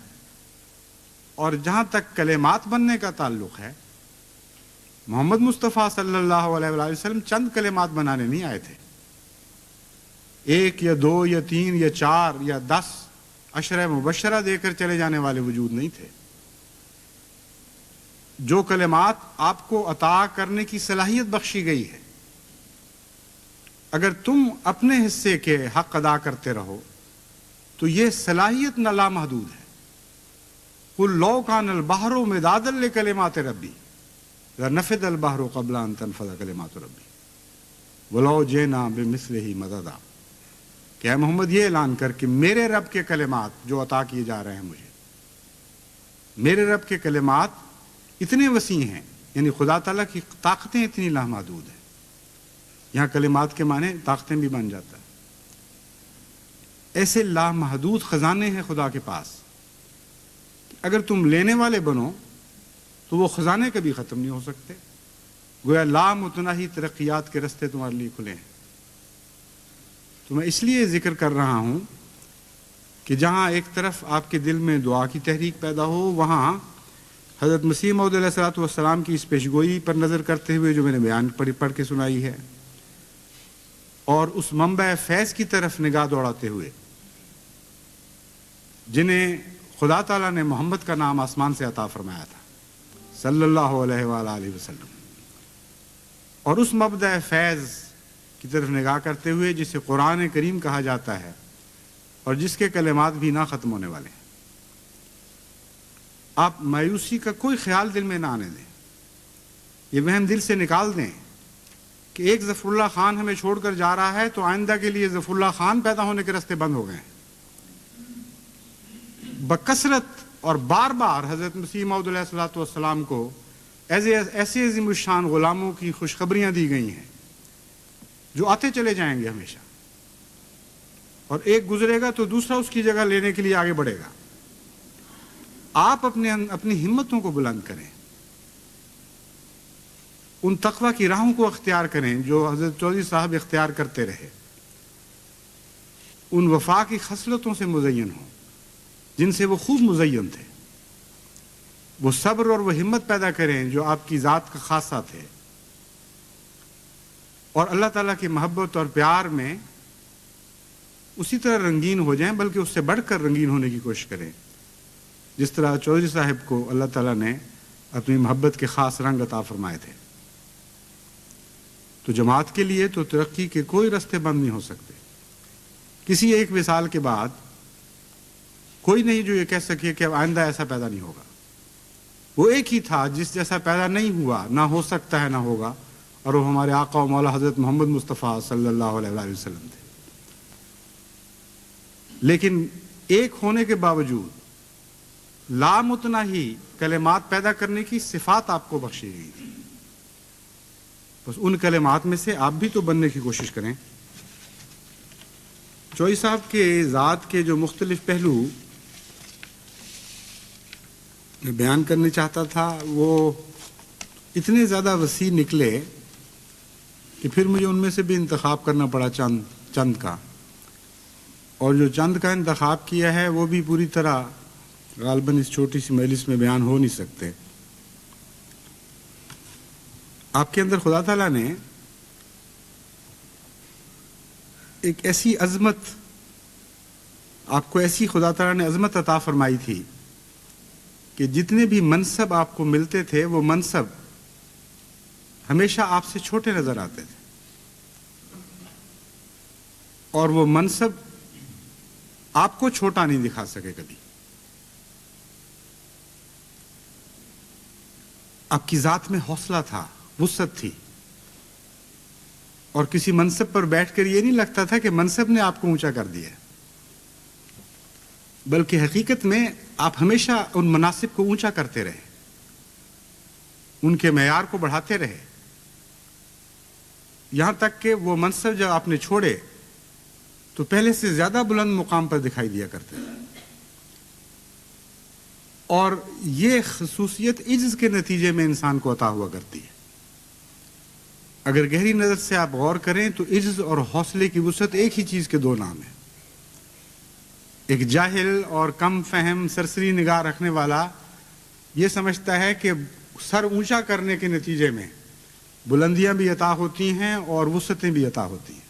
اور جہاں تک کلمات بننے کا تعلق ہے، محمد مصطفیٰ صلی اللہ علیہ وآلہ وسلم چند کلمات بنانے نہیں آئے تھے، 1 یا 2 یا 3 یا 4 یا 10 عشرہ مبشرہ دے کر چلے جانے والے وجود نہیں تھے۔ جو کلمات آپ کو عطا کرنے کی صلاحیت بخشی گئی ہے، اگر تم اپنے حصے کے حق ادا کرتے رہو تو یہ صلاحیت نہ لامحدود ہے۔ قُلْ لَوْ كَانَ الْبَحْرُ مِدَادًا لِكَلِمَاتِ رَبِّي لَنَفِدَ الْبَحْرُ قَبْلَ أَن تَنفَدَ كَلِمَاتُ رَبِّي وَلَوْ جِئْنَا بِمِثْلِهِ مَدَدًا، کہ اے محمد یہ اعلان کر کہ میرے رب کے کلمات جو عطا کیے جا رہے ہیں مجھے، میرے رب کے کلمات اتنے وسیع ہیں، یعنی خدا تعالیٰ کی طاقتیں اتنی لامحدود ہیں۔ یہاں کلمات کے معنی طاقتیں بھی بن جاتا ہے۔ ایسے لامحدود خزانے ہیں خدا کے پاس، اگر تم لینے والے بنو تو وہ خزانے کبھی ختم نہیں ہو سکتے۔ گویا لامتناہی ترقیات کے رستے تمہارے لیے کھلے ہیں۔ تو میں اس لیے ذکر کر رہا ہوں کہ جہاں ایک طرف آپ کے دل میں دعا کی تحریک پیدا ہو، وہاں حضرت مسیح موعود علیہ الصلوۃ والسلام کی اس پیشگوئی پر نظر کرتے ہوئے جو میں نے بیان پڑھ کے سنائی ہے، اور اس منبع فیض کی طرف نگاہ دوڑاتے ہوئے جنہیں خدا تعالیٰ نے محمد کا نام آسمان سے عطا فرمایا تھا صلی اللہ علیہ وآلہ وسلم، اور اس مبدأ فیض کی طرف نگاہ کرتے ہوئے جسے قرآن کریم کہا جاتا ہے اور جس کے کلمات بھی نہ ختم ہونے والے ہیں، آپ مایوسی کا کوئی خیال دل میں نہ آنے دیں، یہ وہم دل سے نکال دیں کہ ایک ظفر اللہ خان ہمیں چھوڑ کر جا رہا ہے تو آئندہ کے لیے ظفر اللہ خان پیدا ہونے کے راستے بند ہو گئے ہیں۔ بکثرت اور بار بار حضرت مسیح موعود علیہ الصلوۃ والسلام کو ایسے عظیم الشان غلاموں کی خوشخبریاں دی گئی ہیں جو آتے چلے جائیں گے ہمیشہ، اور ایک گزرے گا تو دوسرا اس کی جگہ لینے کے لیے آگے بڑھے گا۔ آپ اپنی ہمتوں کو بلند کریں، ان تقوی کی راہوں کو اختیار کریں جو حضرت چودھری صاحب اختیار کرتے رہے، ان وفا کی خصلتوں سے مزین ہوں جن سے وہ خوب مزین تھے، وہ صبر اور وہ ہمت پیدا کریں جو آپ کی ذات کا خاصہ تھے، اور اللہ تعالیٰ کی محبت اور پیار میں اسی طرح رنگین ہو جائیں، بلکہ اس سے بڑھ کر رنگین ہونے کی کوشش کریں جس طرح چودھری صاحب کو اللہ تعالیٰ نے اپنی محبت کے خاص رنگ عطا فرمائے تھے۔ تو جماعت کے لیے تو ترقی کے کوئی راستے بند نہیں ہو سکتے۔ کسی ایک وصال کے بعد کوئی نہیں جو یہ کہہ سکے کہ اب آئندہ ایسا پیدا نہیں ہوگا. وہ ایک ہی تھا جس جیسا پیدا نہیں ہوا، نہ ہو سکتا ہے، نہ ہوگا، اور وہ ہمارے آقا و مولا حضرت محمد مصطفیٰ صلی اللہ علیہ وآلہ وسلم تھے. لیکن ایک ہونے کے باوجود لامتناہی کلمات پیدا کرنے کی صفات آپ کو بخشی گئی تھی. بس ان کلمات میں سے آپ بھی تو بننے کی کوشش کریں. چوئی صاحب کے ذات کے جو مختلف پہلو میں بیان کرنے چاہتا تھا وہ اتنے زیادہ وسیع نکلے کہ پھر مجھے ان میں سے بھی انتخاب کرنا پڑا چند کا، اور جو چند کا انتخاب کیا ہے وہ بھی پوری طرح غالباً اس چھوٹی سی مجلس میں بیان ہو نہیں سکتے. آپ کے اندر خدا تعالیٰ نے ایک ایسی عظمت، آپ کو ایسی خدا تعالیٰ نے عظمت عطا فرمائی تھی کہ جتنے بھی منصب آپ کو ملتے تھے وہ منصب ہمیشہ آپ سے چھوٹے نظر آتے تھے، اور وہ منصب آپ کو چھوٹا نہیں دکھا سکے کبھی. آپ کی ذات میں حوصلہ تھا، وسعت تھی، اور کسی منصب پر بیٹھ کر یہ نہیں لگتا تھا کہ منصب نے آپ کو اونچا کر دیا، بلکہ حقیقت میں آپ ہمیشہ ان مناصب کو اونچا کرتے رہے، ان کے معیار کو بڑھاتے رہے، یہاں تک کہ وہ منصب جب آپ نے چھوڑے تو پہلے سے زیادہ بلند مقام پر دکھائی دیا کرتے تھے. اور یہ خصوصیت عجز کے نتیجے میں انسان کو عطا ہوا کرتی ہے. اگر گہری نظر سے آپ غور کریں تو عجز اور حوصلے کی وسعت ایک ہی چیز کے دو نام ہیں. ایک جاہل اور کم فہم سرسری نگاہ رکھنے والا یہ سمجھتا ہے کہ سر اونچا کرنے کے نتیجے میں بلندیاں بھی عطا ہوتی ہیں اور وسعتیں بھی عطا ہوتی ہیں.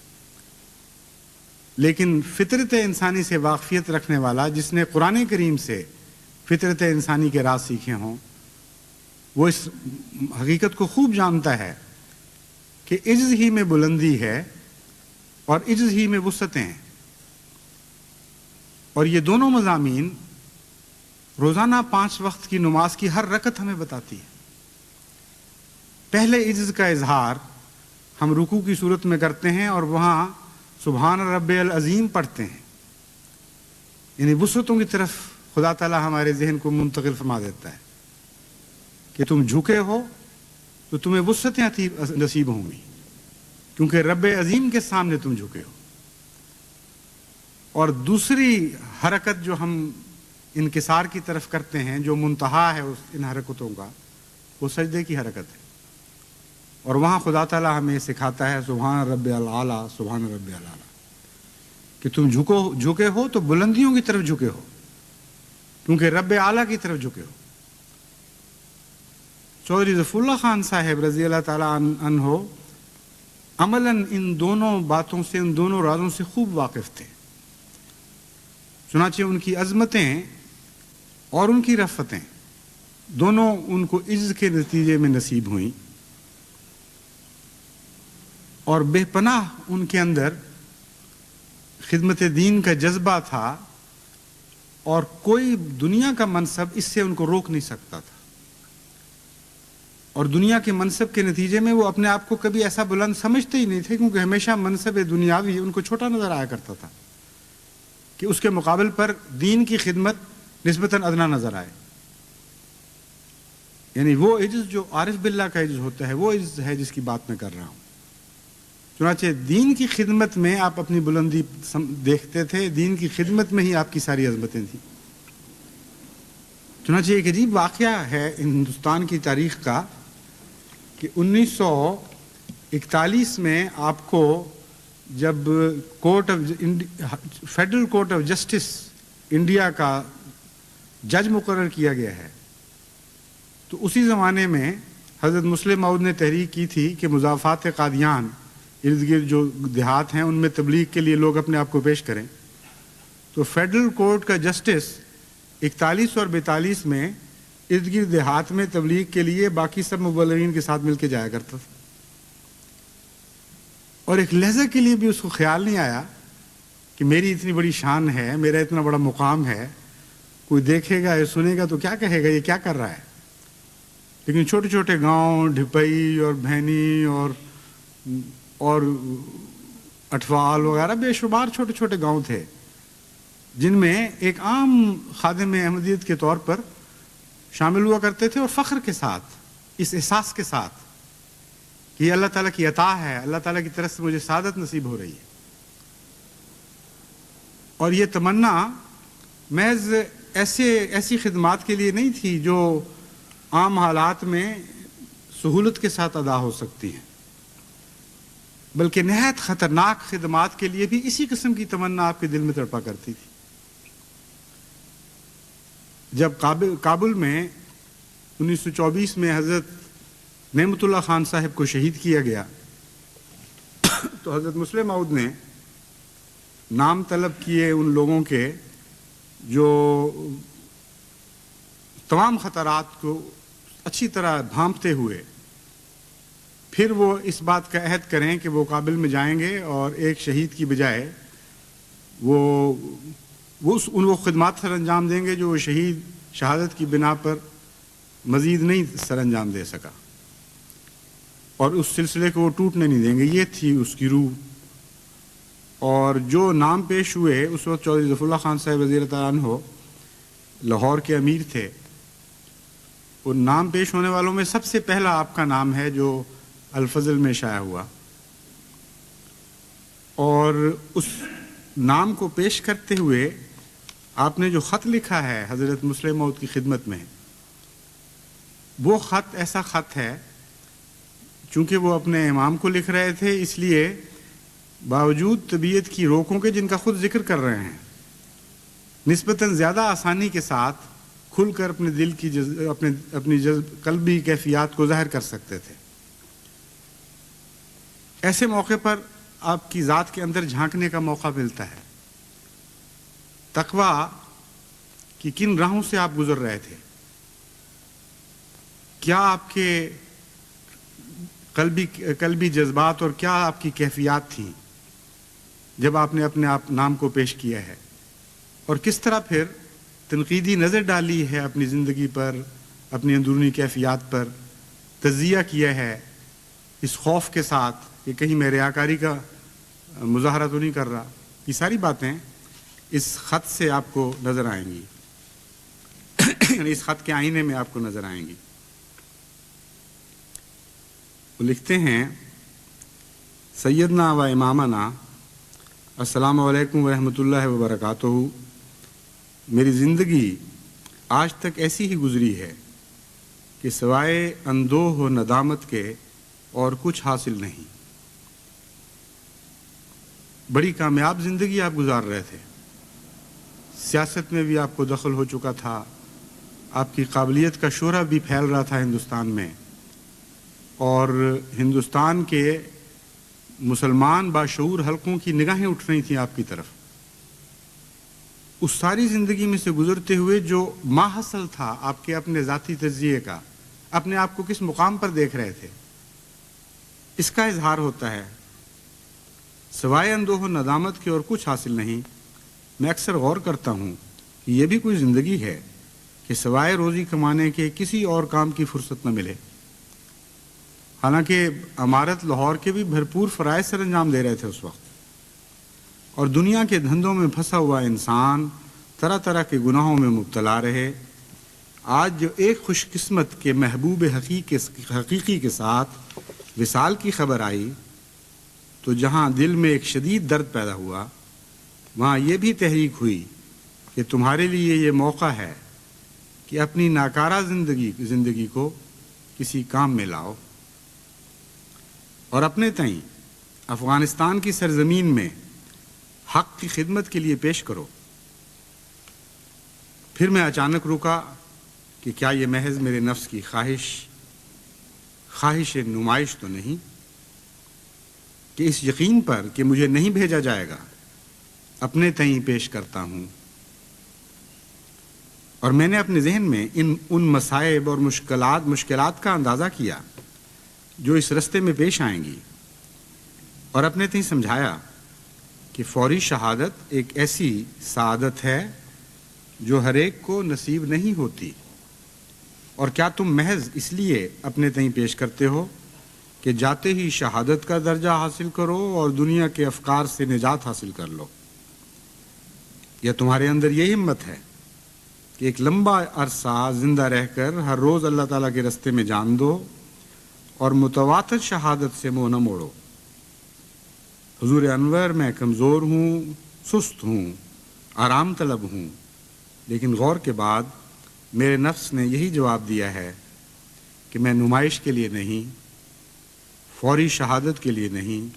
لیکن فطرت انسانی سے واقفیت رکھنے والا، جس نے قرآن کریم سے فطرت انسانی کے راز سیکھے ہوں، وہ اس حقیقت کو خوب جانتا ہے کہ عجز ہی میں بلندی ہے اور عجز ہی میں وسعتیں ہیں. اور یہ دونوں مضامین روزانہ 5 وقت کی نماز کی ہر رکعت ہمیں بتاتی ہے. پہلے عجز کا اظہار ہم رکوع کی صورت میں کرتے ہیں اور وہاں سبحان رب العظیم پڑھتے ہیں، یعنی وسعتوں کی طرف خدا تعالیٰ ہمارے ذہن کو منتقل فرما دیتا ہے کہ تم جھکے ہو تو تمہیں وسعتیں نصیب ہوں گی، کیونکہ رب عظیم کے سامنے تم جھکے ہو. اور دوسری حرکت جو ہم انکسار کی طرف کرتے ہیں، جو منتہا ہے ان حرکتوں کا، وہ سجدے کی حرکت ہے. اور وہاں خدا تعالیٰ ہمیں سکھاتا ہے سبحان رب العالی، سبحان رب العالی، کہ تم جھکے ہو تو بلندیوں کی طرف جھکے ہو، کیونکہ رب اعلیٰ کی طرف جھکے ہو. چودھری ظفر اللہ خان صاحب رضی اللہ تعالیٰ عنہ عملاً ان دونوں باتوں سے، ان دونوں رازوں سے خوب واقف تھے. چنانچہ ان کی عظمتیں اور ان کی رفتیں دونوں ان کو عجز کے نتیجے میں نصیب ہوئیں، اور بے پناہ ان کے اندر خدمت دین کا جذبہ تھا، اور کوئی دنیا کا منصب اس سے ان کو روک نہیں سکتا تھا. اور دنیا کے منصب کے نتیجے میں وہ اپنے آپ کو کبھی ایسا بلند سمجھتے ہی نہیں تھے، کیونکہ ہمیشہ منصب دنیاوی ان کو چھوٹا نظر آیا کرتا تھا کہ اس کے مقابل پر دین کی خدمت نسبتاً ادنا نظر آئے. یعنی وہ عجز جو عارف باللہ کا عجز ہوتا ہے، وہ عجز ہے جس کی بات میں کر رہا ہوں. چنانچہ دین کی خدمت میں آپ اپنی بلندی دیکھتے تھے، دین کی خدمت میں ہی آپ کی ساری عظمتیں تھیں. چنانچہ ایک عجیب واقعہ ہے ہندوستان کی تاریخ کا کہ 1941 میں آپ کو جب federal court of justice India کا جج مقرر کیا گیا ہے، تو اسی زمانے میں حضرت مسلم موعود نے تحریک کی تھی کہ مضافات قادیان، ارد گرد جو دیہات ہیں ان میں تبلیغ کے لیے لوگ اپنے آپ کو پیش کریں. تو فیڈرل کورٹ کا جسٹس 41 اور 42 میں ارد گرد دیہات میں تبلیغ کے لیے باقی سب مبلغین کے ساتھ مل کے جایا کرتا تھا. اور ایک لحظے کے لیے بھی اس کو خیال نہیں آیا کہ میری اتنی بڑی شان ہے، میرا اتنا بڑا مقام ہے کوئی دیکھے گا یا سنے گا تو کیا کہے گا یہ کیا کر رہا ہے. لیکن چھوٹے چھوٹے گاؤں ڈھپئی اور بھینی اور اٹھوال وغیرہ بے شمار چھوٹے چھوٹے گاؤں تھے جن میں ایک عام خادم احمدیت کے طور پر شامل ہوا کرتے تھے، اور فخر کے ساتھ، اس احساس کے ساتھ کہ یہ اللہ تعالیٰ کی عطا ہے، اللہ تعالیٰ کی طرف سے مجھے سعادت نصیب ہو رہی ہے. اور یہ تمنا محض ایسی خدمات کے لیے نہیں تھی جو عام حالات میں سہولت کے ساتھ ادا ہو سکتی ہیں، بلکہ نہایت خطرناک خدمات کے لیے بھی اسی قسم کی تمنا آپ کے دل میں تڑپا کرتی تھی. جب کابل میں 1924 میں حضرت نعمت اللہ خان صاحب کو شہید کیا گیا تو حضرت مسلم موعود نے نام طلب کیے ان لوگوں کے جو تمام خطرات کو اچھی طرح بھانپتے ہوئے پھر وہ اس بات کا عہد کریں کہ وہ کابل میں جائیں گے اور ایک شہید کی بجائے وہ خدمات سر انجام دیں گے جو وہ شہید شہادت کی بنا پر مزید نہیں سر انجام دے سکا، اور اس سلسلے کو وہ ٹوٹنے نہیں دیں گے. یہ تھی اس کی روح. اور جو نام پیش ہوئے اس وقت چودھری ظفر اللہ خان صاحب رضی اللہ تعالیٰ عنہ لاہور کے امیر تھے. ان نام پیش ہونے والوں میں سب سے پہلا آپ کا نام ہے جو الفضل میں شائع ہوا، اور اس نام کو پیش کرتے ہوئے آپ نے جو خط لکھا ہے حضرت مسلم موعود کی خدمت میں، وہ خط ایسا خط ہے چونکہ وہ اپنے امام کو لکھ رہے تھے، اس لیے باوجود طبیعت کی روکوں کے جن کا خود ذکر کر رہے ہیں نسبتاً زیادہ آسانی کے ساتھ کھل کر اپنے دل کی اپنی قلبی کیفیات کو ظاہر کر سکتے تھے. ایسے موقع پر آپ کی ذات کے اندر جھانکنے کا موقع ملتا ہے. تقویٰ کی کن راہوں سے آپ گزر رہے تھے، کیا آپ کے قلبی جذبات اور کیا آپ کی کیفیات تھیں جب آپ نے اپنے آپ نام کو پیش کیا ہے، اور کس طرح پھر تنقیدی نظر ڈالی ہے اپنی زندگی پر، اپنی اندرونی کیفیات پر، تجزیہ کیا ہے اس خوف کے ساتھ کہ کہیں میں ریاکاری کا مظاہرہ تو نہیں کر رہا. یہ ساری باتیں اس خط سے آپ کو نظر آئیں گی، یعنی اس خط کے آئینے میں آپ کو نظر آئیں گی. وہ لکھتے ہیں: سیدنا و امامنا السلام علیکم ورحمۃ اللہ وبرکاتہ. میری زندگی آج تک ایسی ہی گزری ہے کہ سوائے اندوہ و ندامت کے اور کچھ حاصل نہیں. بڑی کامیاب زندگی آپ گزار رہے تھے، سیاست میں بھی آپ کو دخل ہو چکا تھا، آپ کی قابلیت کا شعلہ بھی پھیل رہا تھا ہندوستان میں، اور ہندوستان کے مسلمان باشعور حلقوں کی نگاہیں اٹھ رہی تھیں آپ کی طرف. اس ساری زندگی میں سے گزرتے ہوئے جو ماحصل تھا آپ کے اپنے ذاتی تجزیے کا، اپنے آپ کو کس مقام پر دیکھ رہے تھے، اس کا اظہار ہوتا ہے. سوائے اندوہ و ندامت کے اور کچھ حاصل نہیں. میں اکثر غور کرتا ہوں کہ یہ بھی کوئی زندگی ہے کہ سوائے روزی کمانے کے کسی اور کام کی فرصت نہ ملے. حالانکہ امارت لاہور کے بھی بھرپور فرائض سر انجام دے رہے تھے اس وقت، اور دنیا کے دھندوں میں پھنسا ہوا انسان طرح طرح کے گناہوں میں مبتلا رہے. آج جو ایک خوش قسمت کے محبوب حقیقی کے ساتھ وصال کی خبر آئی تو جہاں دل میں ایک شدید درد پیدا ہوا، وہاں یہ بھی تحریک ہوئی کہ تمہارے لیے یہ موقع ہے کہ اپنی ناکارہ زندگی کو کسی کام میں لاؤ اور اپنے تئیں افغانستان کی سرزمین میں حق کی خدمت کے لیے پیش کرو. پھر میں اچانک رکا کہ کیا یہ محض میرے نفس کی خواہش نمائش تو نہیں کہ اس یقین پر کہ مجھے نہیں بھیجا جائے گا اپنے تئیں پیش کرتا ہوں. اور میں نے اپنے ذہن میں ان مصائب اور مشکلات کا اندازہ کیا جو اس رستے میں پیش آئیں گی، اور اپنے تئیں سمجھایا کہ فوری شہادت ایک ایسی سعادت ہے جو ہر ایک کو نصیب نہیں ہوتی، اور کیا تم محض اس لیے اپنے تئیں پیش کرتے ہو کہ جاتے ہی شہادت کا درجہ حاصل کرو اور دنیا کے افکار سے نجات حاصل کر لو؟ یا تمہارے اندر یہ ہمت ہے کہ ایک لمبا عرصہ زندہ رہ کر ہر روز اللہ تعالیٰ کے رستے میں جان دو اور متواتر شہادت سے منہ نہ موڑو؟ حضور انور، میں کمزور ہوں، سست ہوں، آرام طلب ہوں، لیکن غور کے بعد میرے نفس نے یہی جواب دیا ہے کہ میں نمائش کے لیے نہیں، فوری شہادت کے لیے نہیں،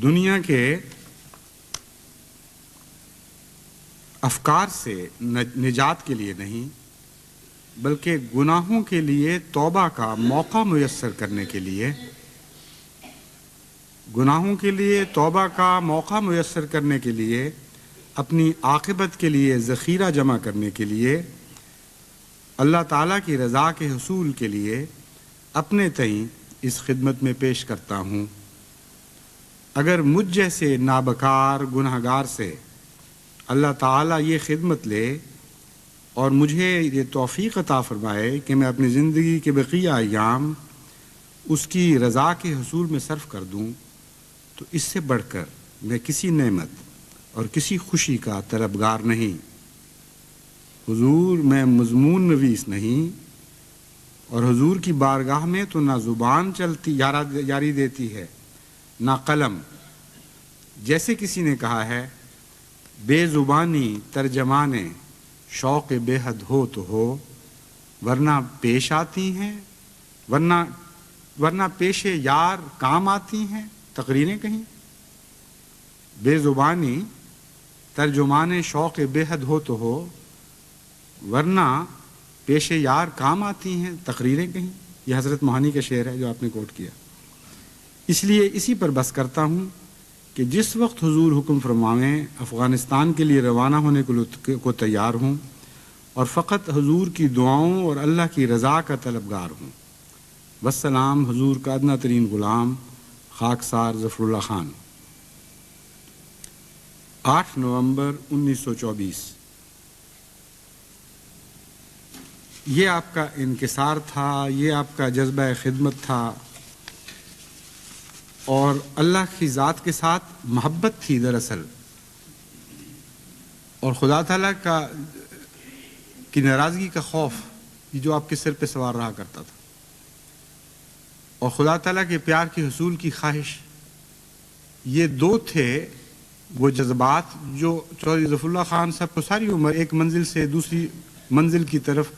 دنیا کے افکار سے نجات کے لیے نہیں، بلکہ گناہوں کے لیے توبہ کا موقع میسر کرنے کے لیے، گناہوں کے لیے توبہ کا موقع میسر کرنے کے لیے، اپنی عاقبت کے لیے ذخیرہ جمع کرنے کے لیے، اللہ تعالیٰ کی رضا کے حصول کے لیے اپنے تئیں اس خدمت میں پیش کرتا ہوں۔ اگر مجھ جیسے نابکار گناہگار سے اللہ تعالیٰ یہ خدمت لے اور مجھے یہ توفیق عطا فرمائے کہ میں اپنی زندگی کے بقیہ ایام اس کی رضا کے حصول میں صرف کر دوں، تو اس سے بڑھ کر میں کسی نعمت اور کسی خوشی کا طلبگار نہیں۔ حضور، میں مضمون نویس نہیں، اور حضور کی بارگاہ میں تو نہ زبان چلتی یاری دیتی ہے نہ قلم۔ جیسے کسی نے کہا ہے، بے زبانی ترجمان شوق بے حد ہو تو ہو، ورنہ پیش آتی ہیں، ورنہ پیش یار کام آتی ہیں تقریریں کہیں۔ بے زبانی ترجمان شوق بے حد ہو تو ہو، ورنہ پیش یار کام آتی ہیں تقریریں کہیں۔ یہ حضرت موہانی کا شعر ہے جو آپ نے کوٹ کیا۔ اس لیے اسی پر بس کرتا ہوں کہ جس وقت حضور حکم فرمائیں افغانستان کے لیے روانہ ہونے کو تیار ہوں، اور فقط حضور کی دعاؤں اور اللہ کی رضا کا طلبگار ہوں۔ والسلام، حضور کا ادنیٰ ترین غلام، خاکسار ظفر اللہ خان۔ 8 نومبر 1924۔ یہ آپ کا انکسار تھا، یہ آپ کا جذبہ خدمت تھا، اور اللہ کی ذات کے ساتھ محبت تھی دراصل، اور خدا تعالیٰ کی ناراضگی کا خوف، یہ جو آپ کے سر پہ سوار رہا کرتا تھا، اور خدا تعالیٰ کے پیار کے حصول کی خواہش، یہ دو تھے وہ جذبات جو چودھری ظفر اللہ خان صاحب کو ساری عمر ایک منزل سے دوسری منزل کی طرف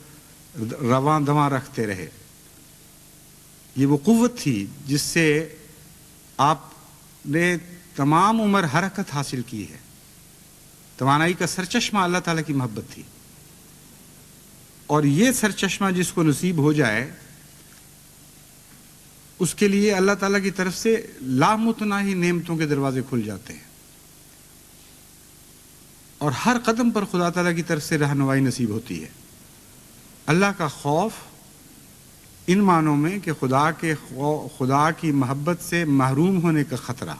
رواں دواں رکھتے رہے۔ یہ وہ قوت تھی جس سے آپ نے تمام عمر حرکت حاصل کی ہے۔ توانائی کا سرچشمہ اللہ تعالیٰ کی محبت تھی، اور یہ سرچشمہ جس کو نصیب ہو جائے اس کے لیے اللہ تعالیٰ کی طرف سے لامتناہی نعمتوں کے دروازے کھل جاتے ہیں، اور ہر قدم پر خدا تعالیٰ کی طرف سے رہنمائی نصیب ہوتی ہے۔ اللہ کا خوف ان معنوں میں کہ خدا کی محبت سے محروم ہونے کا خطرہ،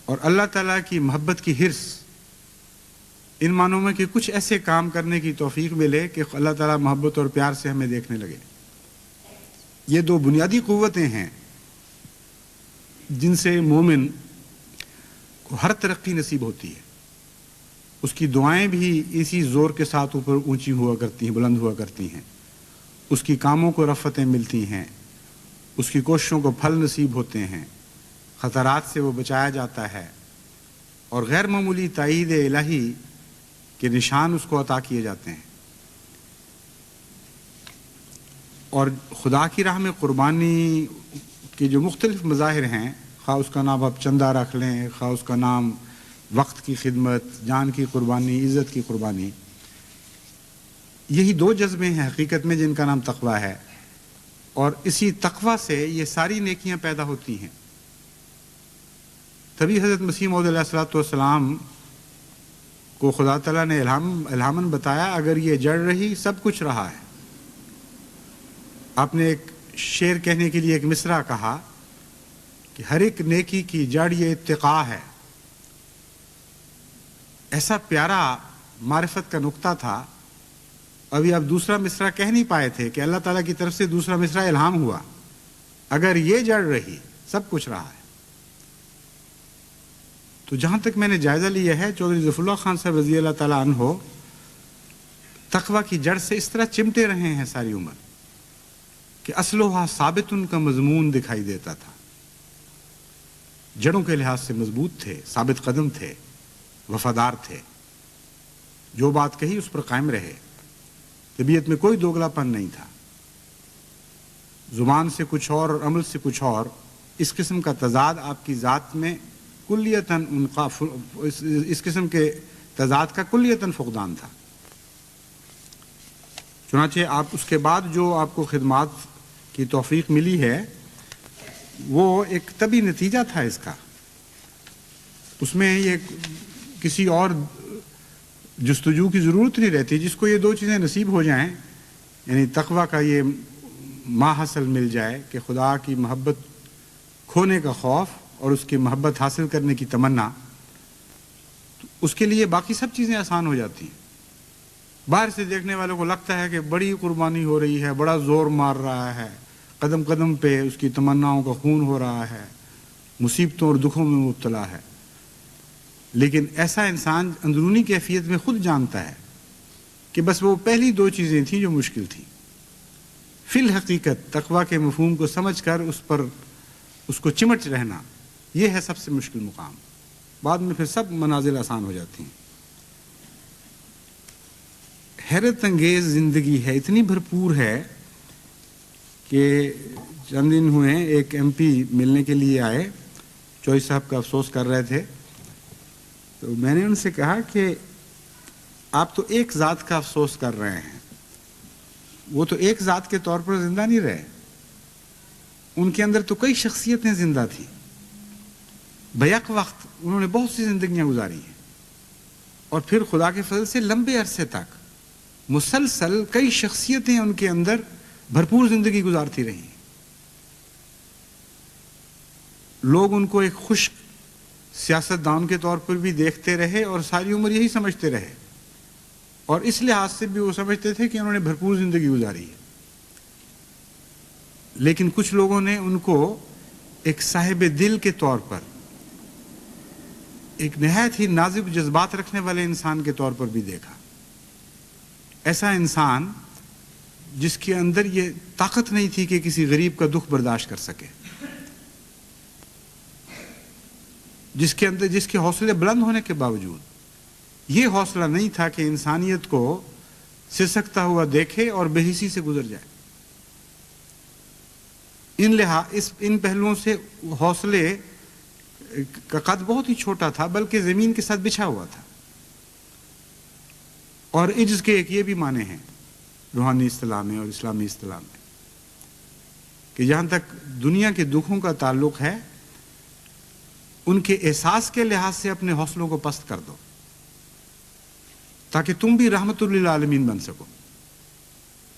اور اللہ تعالیٰ کی محبت کی حرص ان معنوں میں کہ کچھ ایسے کام کرنے کی توفیق ملے کہ اللہ تعالیٰ محبت اور پیار سے ہمیں دیکھنے لگے۔ یہ دو بنیادی قوتیں ہیں جن سے مومن کو ہر ترقی نصیب ہوتی ہے۔ اس کی دعائیں بھی اسی زور کے ساتھ اوپر اونچی ہوا کرتی ہیں، بلند ہوا کرتی ہیں، اس کی کاموں کو رفتیں ملتی ہیں، اس کی کوششوں کو پھل نصیب ہوتے ہیں، خطرات سے وہ بچایا جاتا ہے، اور غیر معمولی تائید الہی کے نشان اس کو عطا کیے جاتے ہیں۔ اور خدا کی راہ میں قربانی کے جو مختلف مظاہر ہیں، خواہ اس کا نام آپ چندہ رکھ لیں، خواہ اس کا نام وقت کی خدمت، جان کی قربانی، عزت کی قربانی، یہی دو جذبے ہیں حقیقت میں جن کا نام تقویٰ ہے، اور اسی تقویٰ سے یہ ساری نیکیاں پیدا ہوتی ہیں۔ تبھی حضرت مسیح موعود علیہ الصلوۃ والسلام کو خدا تعالیٰ نے الہاماً بتایا، اگر یہ جڑ رہی سب کچھ رہا ہے۔ آپ نے ایک شعر کہنے کے لیے ایک مصرع کہا کہ ہر ایک نیکی کی جڑ یہ اتقاء ہے۔ ایسا پیارا معرفت کا نقطہ تھا. ابھی آپ دوسرا مصرع کہہ نہیں پائے تھے کہ اللہ تعالیٰ کی طرف سے دوسرا مصرع الہام ہوا. اگر یہ جڑ رہی سب کچھ رہا ہے. تو جہاں تک میں نے جائزہ لیا ہے چودھری ظفر اللہ خان صاحب رضی اللہ تعالیٰ عنہ تقوی کی جڑ سے اس طرح چمٹے رہے ہیں ساری عمر کہ اصلها ثابت ان کا مضمون دکھائی دیتا تھا. جڑوں کے لحاظ سے مضبوط تھے, ثابت قدم تھے, وفادار تھے. جو بات کہی اس پر قائم رہے. طبیعت میں کوئی دوگلا پن نہیں تھا. زبان سے کچھ اور عمل سے کچھ اور. اس قسم کا تضاد آپ کی ذات میں کلیتاً اس قسم کے تضاد کا کلیتاً فقدان تھا. چنانچہ آپ اس کے بعد جو آپ کو خدمات کی توفیق ملی ہے وہ ایک طبی نتیجہ تھا اس کا. اس میں یہ کسی اور جستجو کی ضرورت نہیں رہتی. جس کو یہ دو چیزیں نصیب ہو جائیں, یعنی تقوی کا یہ ما حاصل مل جائے کہ خدا کی محبت کھونے کا خوف اور اس کی محبت حاصل کرنے کی تمنا, تو اس کے لیے باقی سب چیزیں آسان ہو جاتی ہیں. باہر سے دیکھنے والوں کو لگتا ہے کہ بڑی قربانی ہو رہی ہے, بڑا زور مار رہا ہے, قدم قدم پہ اس کی تمناؤں کا خون ہو رہا ہے, مصیبتوں اور دکھوں میں مبتلا ہے. لیکن ایسا انسان اندرونی کیفیت میں خود جانتا ہے کہ بس وہ پہلی دو چیزیں تھیں جو مشکل تھیں. فی الحقیقت تقوی کے مفہوم کو سمجھ کر اس کو چمٹ رہنا, یہ ہے سب سے مشکل مقام. بعد میں پھر سب منازل آسان ہو جاتی ہیں. حیرت انگیز زندگی ہے, اتنی بھرپور ہے کہ چند دن ہوئے ایک ایم پی ملنے کے لیے آئے, چوئی صاحب کا افسوس کر رہے تھے. تو میں نے ان سے کہا کہ آپ تو ایک ذات کا افسوس کر رہے ہیں, وہ تو ایک ذات کے طور پر زندہ نہیں رہے, ان کے اندر تو کئی شخصیتیں زندہ تھیں. بیک وقت انہوں نے بہت سی زندگیاں گزاری ہیں, اور پھر خدا کے فضل سے لمبے عرصے تک مسلسل کئی شخصیتیں ان کے اندر بھرپور زندگی گزارتی رہی. لوگ ان کو ایک خشک سیاست دان کے طور پر بھی دیکھتے رہے اور ساری عمر یہی سمجھتے رہے, اور اس لحاظ سے بھی وہ سمجھتے تھے کہ انہوں نے بھرپور زندگی گزاری ہے. لیکن کچھ لوگوں نے ان کو ایک صاحب دل کے طور پر, ایک نہایت ہی نازک جذبات رکھنے والے انسان کے طور پر بھی دیکھا. ایسا انسان جس کے اندر یہ طاقت نہیں تھی کہ کسی غریب کا دکھ برداشت کر سکے, جس کے حوصلے بلند ہونے کے باوجود یہ حوصلہ نہیں تھا کہ انسانیت کو سسکتا ہوا دیکھے اور بے حسی سے گزر جائے. ان پہلوؤں سے حوصلے کا قد بہت ہی چھوٹا تھا, بلکہ زمین کے ساتھ بچھا ہوا تھا. اور عجز کے ایک یہ بھی معنی ہیں روحانی اصطلاح میں اور اسلامی اصطلاح میں کہ جہاں تک دنیا کے دکھوں کا تعلق ہے, ان کے احساس کے لحاظ سے اپنے حوصلوں کو پست کر دو تاکہ تم بھی رحمت للعالمین بن سکو.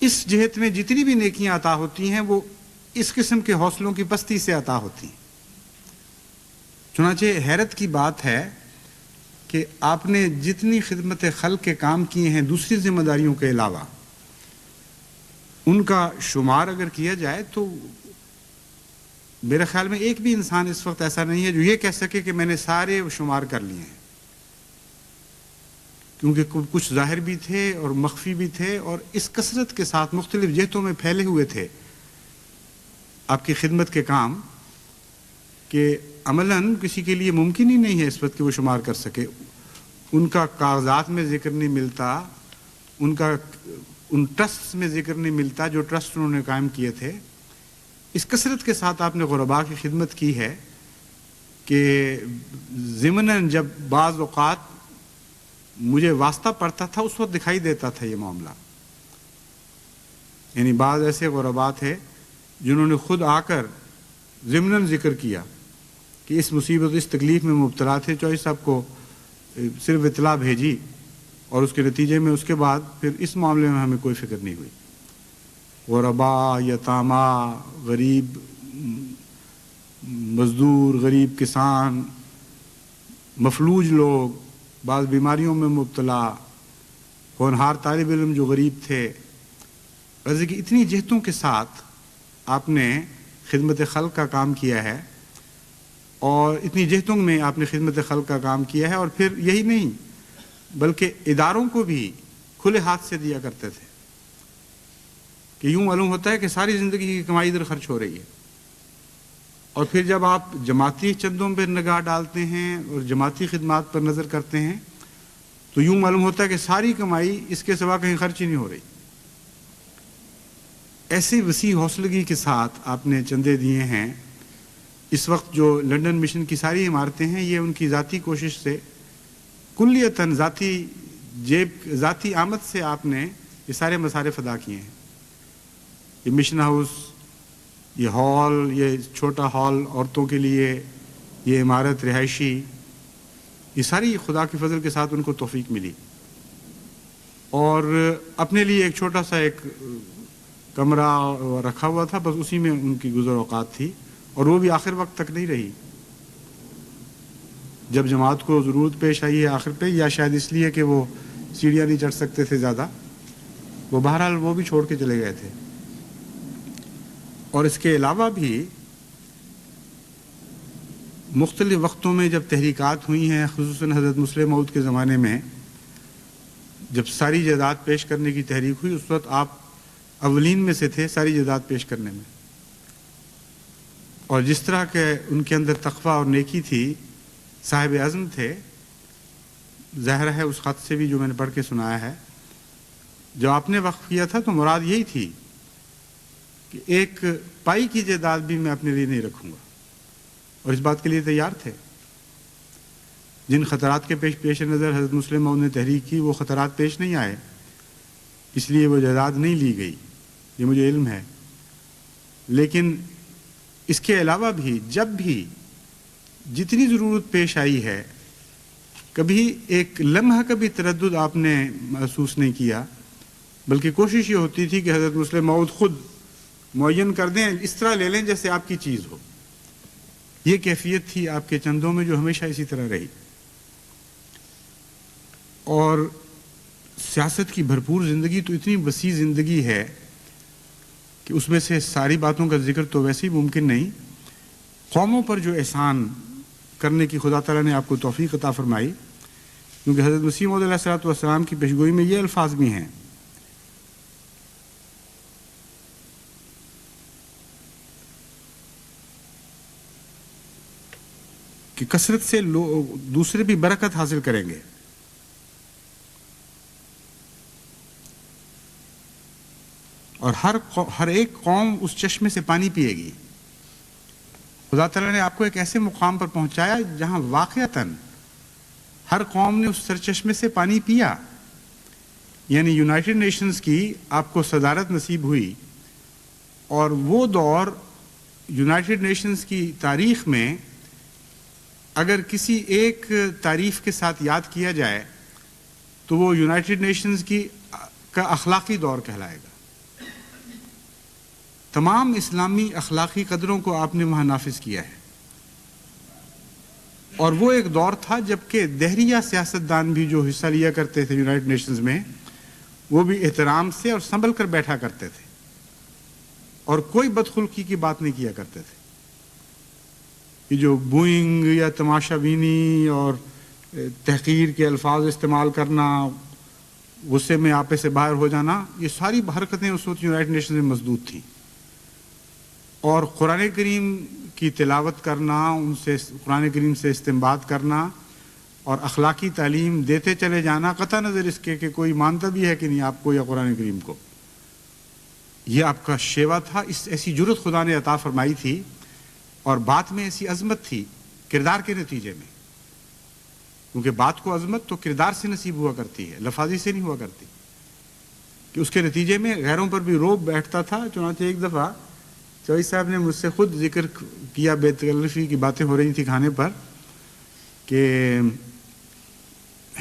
اس جہت میں جتنی بھی نیکیاں عطا ہوتی ہیں وہ اس قسم کے حوصلوں کی پستی سے عطا ہوتی ہیں. چنانچہ حیرت کی بات ہے کہ آپ نے جتنی خدمت خلق کے کام کیے ہیں دوسری ذمہ داریوں کے علاوہ, ان کا شمار اگر کیا جائے تو میرے خیال میں ایک بھی انسان اس وقت ایسا نہیں ہے جو یہ کہہ سکے کہ میں نے سارے شمار کر لیے ہیں, کیونکہ کچھ ظاہر بھی تھے اور مخفی بھی تھے, اور اس کثرت کے ساتھ مختلف جہتوں میں پھیلے ہوئے تھے آپ کی خدمت کے کام کہ عملاً کسی کے لیے ممکن ہی نہیں ہے اس وقت کہ وہ شمار کر سکے. ان کا کاغذات میں ذکر نہیں ملتا, ان ٹرسٹ میں ذکر نہیں ملتا جو ٹرسٹ انہوں نے قائم کیے تھے. اس کثرت کے ساتھ آپ نے غرباء کی خدمت کی ہے کہ ضمناً جب بعض اوقات مجھے واسطہ پڑتا تھا اس وقت دکھائی دیتا تھا یہ معاملہ. یعنی بعض ایسے غرباء تھے جنہوں نے خود آ کر ضمناً ذکر کیا کہ اس مصیبت اس تکلیف میں مبتلا تھے, چوئی صاحب کو صرف اطلاع بھیجی اور اس کے نتیجے میں اس کے بعد پھر اس معاملے میں ہمیں کوئی فکر نہیں ہوئی. غرباء, یتاما, غریب مزدور, غریب کسان, مفلوج لوگ, بعض بیماریوں میں مبتلا، ہونہار طالب علم جو غریب تھے، غرض کی اتنی جہتوں کے ساتھ آپ نے خدمت خلق کا کام کیا ہے، اور اتنی جہتوں میں آپ نے خدمت خلق کا کام کیا ہے، اور پھر یہی نہیں بلکہ اداروں کو بھی کھلے ہاتھ سے دیا کرتے تھے، کہ یوں معلوم ہوتا ہے کہ ساری زندگی کی کمائی ادھر خرچ ہو رہی ہے۔ اور پھر جب آپ جماعتی چندوں پر نگاہ ڈالتے ہیں اور جماعتی خدمات پر نظر کرتے ہیں تو یوں معلوم ہوتا ہے کہ ساری کمائی اس کے سوا کہیں خرچ ہی نہیں ہو رہی۔ ایسی وسیع حوصلگی کے ساتھ آپ نے چندے دیے ہیں۔ اس وقت جو لنڈن مشن کی ساری عمارتیں ہیں، یہ ان کی ذاتی کوشش سے، کلیتاً ذاتی آمد سے آپ نے یہ سارے مصارف ادا کیے ہیں۔ یہ مشن ہاؤس، یہ ہال، یہ چھوٹا ہال عورتوں کے لیے، یہ عمارت رہائشی، یہ ساری خدا کے فضل کے ساتھ ان کو توفیق ملی۔ اور اپنے لیے ایک چھوٹا سا ایک کمرہ رکھا ہوا تھا، بس اسی میں ان کی گزر اوقات تھی، اور وہ بھی آخر وقت تک نہیں رہی۔ جب جماعت کو ضرورت پیش آئی ہے آخر پہ، یا شاید اس لیے کہ وہ سیڑھیاں نہیں چڑھ سکتے تھے زیادہ، وہ بہرحال وہ بھی چھوڑ کے چلے گئے تھے۔ اور اس کے علاوہ بھی مختلف وقتوں میں جب تحریکات ہوئی ہیں، خصوصاً حضرت مسلم موعود کے زمانے میں جب ساری جائیداد پیش کرنے کی تحریک ہوئی، اس وقت آپ اولین میں سے تھے ساری جائیداد پیش کرنے میں۔ اور جس طرح کہ ان کے اندر تقویٰ اور نیکی تھی، صاحب عزم تھے، ظاہر ہے اس خط سے بھی جو میں نے پڑھ کے سنایا ہے، جو آپ نے وقف کیا تھا تو مراد یہی تھی کہ ایک پائی کی جائیداد بھی میں اپنے لیے نہیں رکھوں گا، اور اس بات کے لیے تیار تھے۔ جن خطرات کے پیش نظر حضرت مسلم موعود نے تحریک کی، وہ خطرات پیش نہیں آئے، اس لیے وہ جائیداد نہیں لی گئی، یہ مجھے علم ہے۔ لیکن اس کے علاوہ بھی جب بھی جتنی ضرورت پیش آئی ہے، کبھی ایک لمحہ کبھی تردد آپ نے محسوس نہیں کیا، بلکہ کوشش یہ ہوتی تھی کہ حضرت مسلم موعود خود معین کر دیں، اس طرح لے لیں جیسے آپ کی چیز ہو۔ یہ کیفیت تھی آپ کے چندوں میں، جو ہمیشہ اسی طرح رہی۔ اور سیاست کی بھرپور زندگی تو اتنی وسیع زندگی ہے کہ اس میں سے ساری باتوں کا ذکر تو ویسے ہی ممکن نہیں۔ قوموں پر جو احسان کرنے کی خدا تعالیٰ نے آپ کو توفیق عطا فرمائی، کیونکہ حضرت مسیح موعود علیہ السلام کی پیشگوئی میں یہ الفاظ بھی ہیں کہ کثرت سے دوسرے بھی برکت حاصل کریں گے، اور ہر ایک قوم اس چشمے سے پانی پیے گی۔ خدا تعالیٰ نے آپ کو ایک ایسے مقام پر پہنچایا جہاں واقعتاً ہر قوم نے اس سرچشمے سے پانی پیا، یعنی یونائٹڈ نیشنز کی آپ کو صدارت نصیب ہوئی، اور وہ دور یونائٹڈ نیشنز کی تاریخ میں اگر کسی ایک تعریف کے ساتھ یاد کیا جائے تو وہ یونائٹڈ نیشنز کا اخلاقی دور کہلائے گا۔ تمام اسلامی اخلاقی قدروں کو آپ نے وہاں نافذ کیا ہے، اور وہ ایک دور تھا جب کہ دہریہ سیاستدان بھی جو حصہ لیا کرتے تھے یونائٹڈ نیشنز میں، وہ بھی احترام سے اور سنبھل کر بیٹھا کرتے تھے، اور کوئی بدخلقی کی بات نہیں کیا کرتے تھے۔ یہ جو بوئنگ یا تماشا بینی اور تحقیر کے الفاظ استعمال کرنا، غصے میں آپے سے باہر ہو جانا، یہ ساری حرکتیں اس وقت یونائٹڈ نیشنز میں مسدود تھیں۔ اور قرآن کریم کی تلاوت کرنا، ان سے قرآن کریم سے استنباط کرنا اور اخلاقی تعلیم دیتے چلے جانا، قطع نظر اس کے کہ کوئی مانتا بھی ہے کہ نہیں آپ کو یا قرآن کریم کو، یہ آپ کا شیوا تھا۔ ایسی جرت خدا نے عطا فرمائی تھی، اور بات میں ایسی عظمت تھی کردار کے نتیجے میں، کیونکہ بات کو عظمت تو کردار سے نصیب ہوا کرتی ہے، لفاظی سے نہیں ہوا کرتی، کہ اس کے نتیجے میں غیروں پر بھی روب بیٹھتا تھا۔ چنانچہ ایک دفعہ چوئی صاحب نے مجھ سے خود ذکر کیا، بے تکلفی کی باتیں ہو رہی تھی کھانے پر، کہ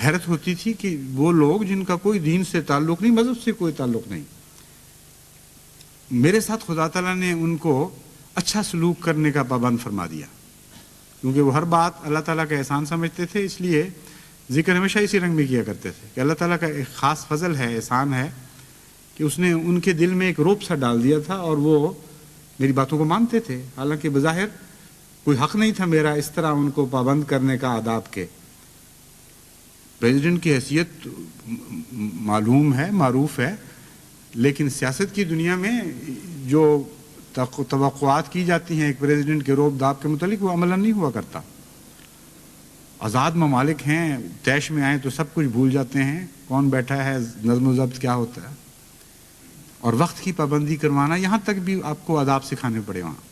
حیرت ہوتی تھی کہ وہ لوگ جن کا کوئی دین سے تعلق نہیں، مذہب سے کوئی تعلق نہیں، میرے ساتھ خدا تعالیٰ نے ان کو اچھا سلوک کرنے کا پابند فرما دیا، کیونکہ وہ ہر بات اللہ تعالیٰ کا احسان سمجھتے تھے، اس لیے ذکر ہمیشہ اسی رنگ میں کیا کرتے تھے کہ اللہ تعالیٰ کا ایک خاص فضل ہے، احسان ہے کہ اس نے ان کے دل میں ایک روب سا ڈال دیا تھا اور وہ میری باتوں کو مانتے تھے، حالانکہ بظاہر کوئی حق نہیں تھا میرا اس طرح ان کو پابند کرنے کا آداب کے۔ پریزیڈنٹ کی حیثیت معلوم ہے، معروف ہے، لیکن سیاست کی دنیا میں جو توقعات کی جاتی ہیں ایک پریزیڈنٹ کے روب داب کے متعلق وہ عملاً نہیں ہوا کرتا۔ آزاد ممالک ہیں، طیش میں آئیں تو سب کچھ بھول جاتے ہیں، کون بیٹھا ہے، نظم و ضبط کیا ہوتا ہے، اور وقت کی پابندی کروانا، یہاں تک بھی آپ کو آداب سکھانے پڑے وہاں۔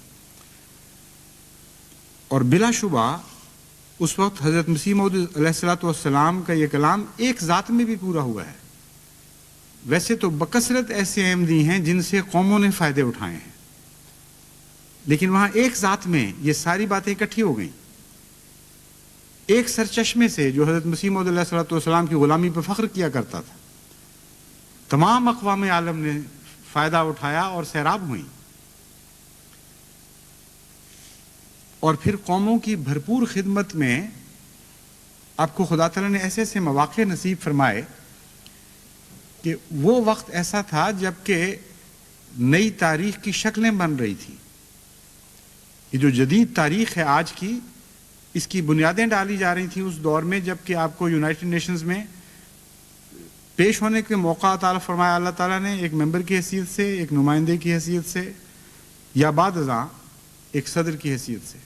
اور بلا شبہ اس وقت حضرت مسیح موعود علیہ الصلوۃ والسلام کا یہ کلام ایک ذات میں بھی پورا ہوا ہے۔ ویسے تو بکثرت ایسے احمدی ہیں جن سے قوموں نے فائدے اٹھائے ہیں، لیکن وہاں ایک ذات میں یہ ساری باتیں اکٹھی ہو گئیں، ایک سرچشمے سے جو حضرت مسیح موعود علیہ الصلوۃ والسلام کی غلامی پر فخر کیا کرتا تھا۔ تمام اقوام عالم نے فائدہ اٹھایا اور سیراب ہوئیں، اور پھر قوموں کی بھرپور خدمت میں آپ کو خدا تعالیٰ نے ایسے ایسے مواقع نصیب فرمائے کہ وہ وقت ایسا تھا جب کہ نئی تاریخ کی شکلیں بن رہی تھیں۔ یہ جو جدید تاریخ ہے آج کی، اس کی بنیادیں ڈالی جا رہی تھیں اس دور میں جب کہ آپ کو یونائٹڈ نیشنز میں پیش ہونے کے موقع عطا فرمایا اللہ تعالیٰ نے، ایک ممبر کی حیثیت سے، ایک نمائندے کی حیثیت سے، یا بعد ازاں ایک صدر کی حیثیت سے۔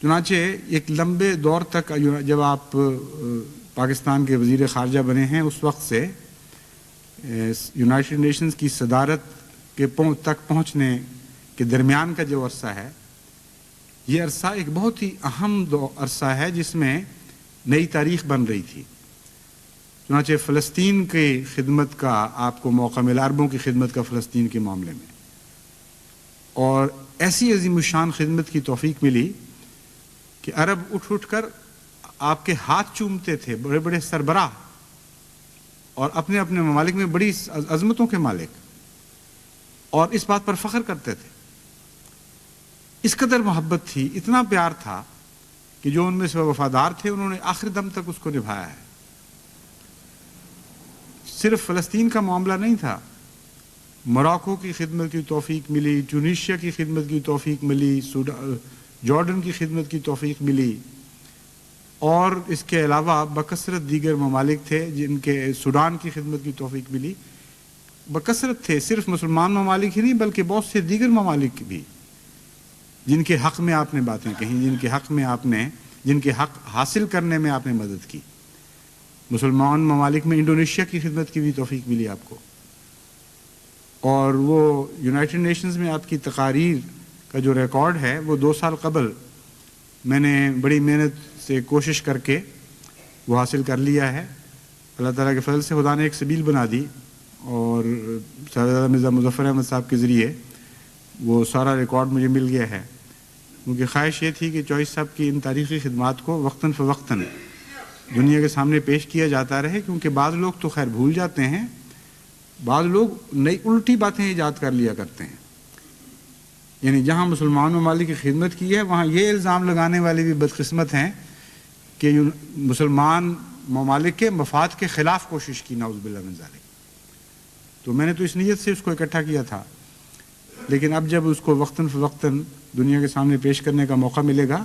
چنانچہ ایک لمبے دور تک جب آپ پاکستان کے وزیر خارجہ بنے ہیں اس وقت سے یونائٹڈ نیشنز کی صدارت کے تک پہنچنے کے درمیان کا جو عرصہ ہے، یہ عرصہ ایک بہت ہی اہم عرصہ ہے جس میں نئی تاریخ بن رہی تھی۔ چنانچہ فلسطین کی خدمت کا آپ کو موقع ملا، عربوں کی خدمت کا فلسطین کے معاملے میں، اور ایسی عظیم الشان خدمت کی توفیق ملی کہ عرب اٹھ اٹھ کر آپ کے ہاتھ چومتے تھے، بڑے بڑے سربراہ اور اپنے اپنے ممالک میں بڑی عظمتوں کے مالک، اور اس بات پر فخر کرتے تھے۔ اس قدر محبت تھی، اتنا پیار تھا کہ جو ان میں سے وفادار تھے انہوں نے آخر دم تک اس کو نبھایا ہے۔ صرف فلسطین کا معاملہ نہیں تھا، موراکو کی خدمت کی توفیق ملی، ٹیونیشیا کی خدمت کی توفیق ملی، جارڈن کی خدمت کی توفیق ملی، اور اس کے علاوہ بکثرت دیگر ممالک تھے جن کے سوڈان کی خدمت کی توفیق ملی، بکثرت تھے، صرف مسلمان ممالک ہی نہیں بلکہ بہت سے دیگر ممالک بھی جن کے حق میں آپ نے باتیں کہیں، جن کے حق حاصل کرنے میں آپ نے مدد کی۔ مسلمان ممالک میں انڈونیشیا کی خدمت کی بھی توفیق ملی آپ کو، اور وہ یونائٹڈ نیشنز میں آپ کی تقاریر کا جو ریکارڈ ہے وہ 2 سال قبل میں نے بڑی محنت سے کوشش کر کے وہ حاصل کر لیا ہے۔ اللہ تعالیٰ کے فضل سے خدا نے ایک سبیل بنا دی، اور صاحبزادہ مرزا مظفر احمد صاحب کے ذریعے وہ سارا ریکارڈ مجھے مل گیا ہے۔ کیونکہ خواہش یہ تھی کہ چوہیس صاحب کی ان تاریخی خدمات کو وقتاً فوقتاً دنیا کے سامنے پیش کیا جاتا رہے، کیونکہ بعض لوگ تو خیر بھول جاتے ہیں، بعض لوگ نئی الٹی باتیں ایجاد کر لیا کرتے ہیں۔ یعنی جہاں مسلمان ممالک کی خدمت کی ہے وہاں یہ الزام لگانے والے بھی بدقسمت ہیں کہ مسلمان ممالک کے مفاد کے خلاف کوشش کی، نعوذ باللہ من ذالک۔ تو میں نے تو اس نیت سے اس کو اکٹھا کیا تھا، لیکن اب جب اس کو وقتاً فوقتاً دنیا کے سامنے پیش کرنے کا موقع ملے گا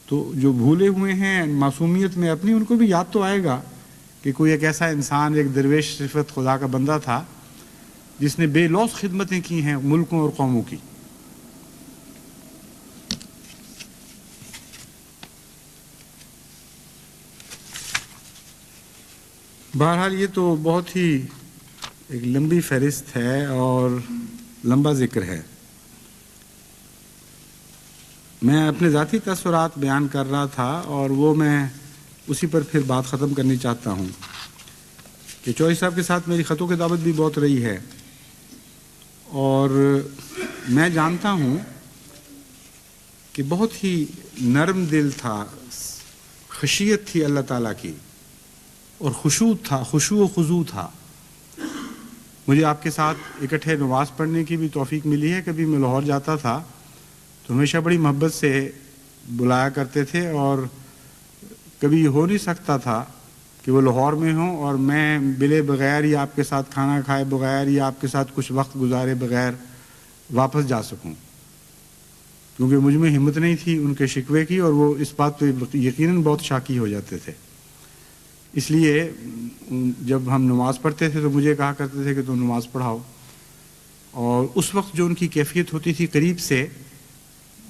تو جو بھولے ہوئے ہیں معصومیت میں اپنی، ان کو بھی یاد تو آئے گا کہ کوئی ایک ایسا انسان، ایک درویش صفت خدا کا بندہ تھا جس نے بے لوث خدمتیں کی ہیں ملکوں اور قوموں کی۔ بہرحال یہ تو بہت ہی ایک لمبی فہرست ہے اور لمبا ذکر ہے۔ میں اپنے ذاتی تاثرات بیان کر رہا تھا اور وہ میں اسی پر پھر بات ختم کرنی چاہتا ہوں کہ چوہدری صاحب کے ساتھ میری خطوں کی دعوت بھی بہت رہی ہے، اور میں جانتا ہوں کہ بہت ہی نرم دل تھا، خشیت تھی اللہ تعالیٰ کی، اور خشوع و خضوع تھا۔ مجھے آپ کے ساتھ اکٹھے نماز پڑھنے کی بھی توفیق ملی ہے۔ کبھی میں لاہور جاتا تھا تو ہمیشہ بڑی محبت سے بلایا کرتے تھے اور کبھی ہو نہیں سکتا تھا کہ وہ لاہور میں ہوں اور میں ملے بغیر یا آپ کے ساتھ کھانا کھائے بغیر یا آپ کے ساتھ کچھ وقت گزارے بغیر واپس جا سکوں، کیونکہ مجھ میں ہمت نہیں تھی ان کے شکوے کی، اور وہ اس بات پہ یقیناً بہت شاکی ہو جاتے تھے۔ اس لیے جب ہم نماز پڑھتے تھے تو مجھے کہا کرتے تھے کہ تم نماز پڑھاؤ، اور اس وقت جو ان کی کیفیت ہوتی تھی قریب سے،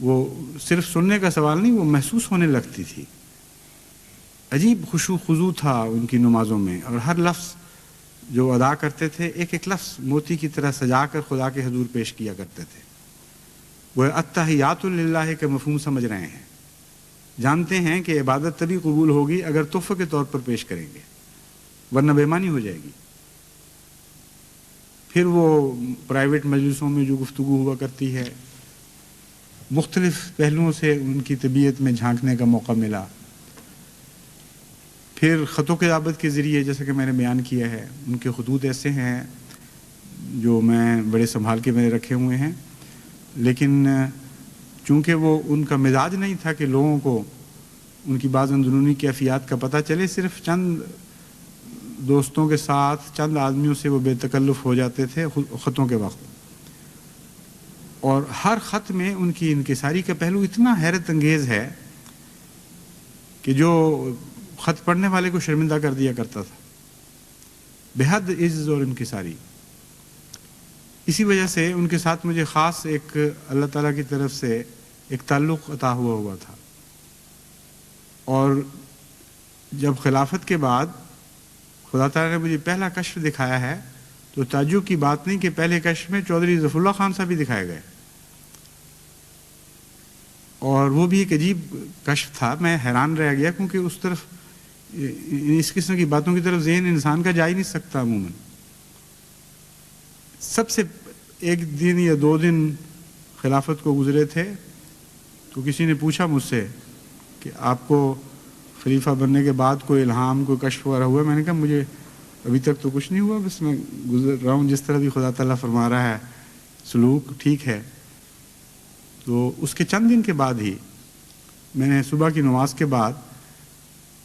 وہ صرف سننے کا سوال نہیں، وہ محسوس ہونے لگتی تھی۔ عجیب خشوع خضوع تھا ان کی نمازوں میں، اور ہر لفظ جو ادا کرتے تھے ایک ایک لفظ موتی کی طرح سجا کر خدا کے حضور پیش کیا کرتے تھے۔ وہ التحیات للہ کا مفہوم سمجھ رہے ہیں، جانتے ہیں کہ عبادت تبھی قبول ہوگی اگر تحفے کے طور پر پیش کریں گے، ورنہ بے معنی ہو جائے گی۔ پھر وہ پرائیویٹ مجلسوں میں جو گفتگو ہوا کرتی ہے، مختلف پہلوؤں سے ان کی طبیعت میں جھانکنے کا موقع ملا۔ پھر خط و کتابت کے ذریعے، جیسا کہ میں نے بیان کیا ہے، ان کے خطوط ایسے ہیں جو میں بڑے سنبھال کے میں نے رکھے ہوئے ہیں، لیکن چونکہ وہ ان کا مزاج نہیں تھا کہ لوگوں کو ان کی بعض اندرونی کیفیات کا پتہ چلے، صرف چند دوستوں کے ساتھ چند آدمیوں سے وہ بے تکلف ہو جاتے تھے خطوں کے وقت، اور ہر خط میں ان کی انکساری کا پہلو اتنا حیرت انگیز ہے کہ جو خط پڑھنے والے کو شرمندہ کر دیا کرتا تھا، بے حد عجز اور انکساری۔ اسی وجہ سے ان کے ساتھ مجھے خاص ایک اللہ تعالیٰ کی طرف سے ایک تعلق عطا ہوا تھا، اور جب خلافت کے بعد خدا تعالیٰ نے مجھے پہلا کشف دکھایا ہے تو تعجب کی بات نہیں کہ پہلے کشف میں چودھری ظفر اللہ خان صاحب بھی دکھائے گئے، اور وہ بھی ایک عجیب کشف تھا۔ میں حیران رہ گیا، کیونکہ اس طرف اس قسم کی باتوں کی طرف ذہن انسان کا جا ہی نہیں سکتا عموماً۔ سب سے ایک دن یا 2 دن خلافت کو گزرے تھے تو کسی نے پوچھا مجھ سے کہ آپ کو خلیفہ بننے کے بعد کوئی الہام، کوئی کشف وغیرہ ہوا؟ میں نے کہا مجھے ابھی تک تو کچھ نہیں ہوا، بس میں گزر رہا ہوں جس طرح بھی خدا تعالیٰ فرما رہا ہے، سلوک ٹھیک ہے۔ تو اس کے چند دن کے بعد ہی میں نے صبح کی نماز کے بعد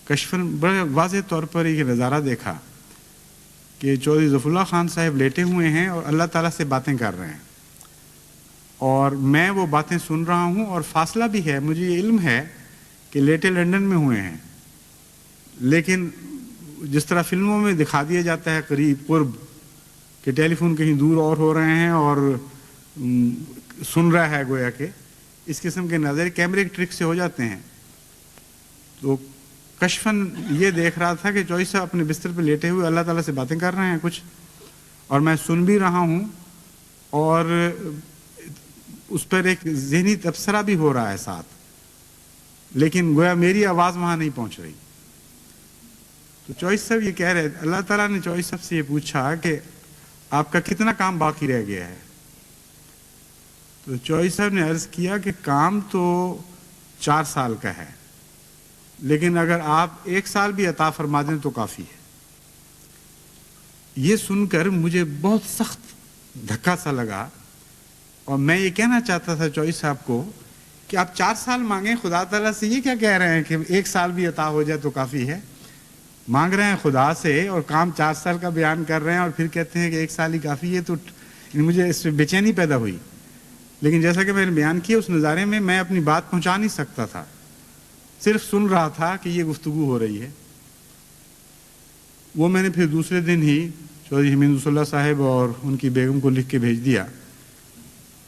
کشفاً بڑے واضح طور پر ایک نظارہ دیکھا کہ چودھری ظفر اللہ خان صاحب لیٹے ہوئے ہیں اور اللہ تعالیٰ سے باتیں کر رہے ہیں، اور میں وہ باتیں سن رہا ہوں، اور فاصلہ بھی ہے، مجھے یہ علم ہے کہ لیٹے لنڈن میں ہوئے ہیں، لیکن جس طرح فلموں میں دکھا دیا جاتا ہے قریب قرب کہ ٹیلی فون کہیں دور اور ہو رہے ہیں اور سن رہا ہے گویا کہ، اس قسم کے نظر کیمرے کے ٹرک سے ہو جاتے ہیں۔ تو کشفاً یہ دیکھ رہا تھا کہ چوہدری صاحب اپنے بستر پہ لیٹے ہوئے اللہ تعالیٰ سے باتیں کر رہے ہیں کچھ، اور میں سن بھی رہا ہوں، اور اس پر ایک ذہنی تبصرہ بھی ہو رہا ہے ساتھ، لیکن گویا میری آواز وہاں نہیں پہنچ رہی۔ تو چوہدری صاحب یہ کہہ رہے، اللہ تعالیٰ نے چوہدری صاحب سے یہ پوچھا کہ آپ کا کتنا کام باقی رہ گیا ہے؟ تو چوہدری صاحب نے عرض کیا کہ کام تو 4 سال کا ہے، لیکن اگر آپ 1 سال بھی عطا فرما دیں تو کافی ہے۔ یہ سن کر مجھے بہت سخت دھکا سا لگا، اور میں یہ کہنا چاہتا تھا چوہدری صاحب کو کہ آپ 4 سال مانگیں خدا تعالیٰ سے، یہ کیا کہہ رہے ہیں کہ 1 سال بھی عطا ہو جائے تو کافی ہے؟ مانگ رہے ہیں خدا سے اور کام 4 سال کا بیان کر رہے ہیں، اور پھر کہتے ہیں کہ 1 سال ہی کافی ہے۔ تو مجھے اس سے بے چینی پیدا ہوئی، لیکن جیسا کہ میں نے بیان کیا اس نظارے میں میں اپنی بات پہنچا نہیں سکتا تھا، صرف سن رہا تھا کہ یہ گفتگو ہو رہی ہے۔ وہ میں نے پھر دوسرے دن ہی چودھری حمید رسول اللہ صاحب اور ان کی بیگم کو لکھ کے بھیج دیا،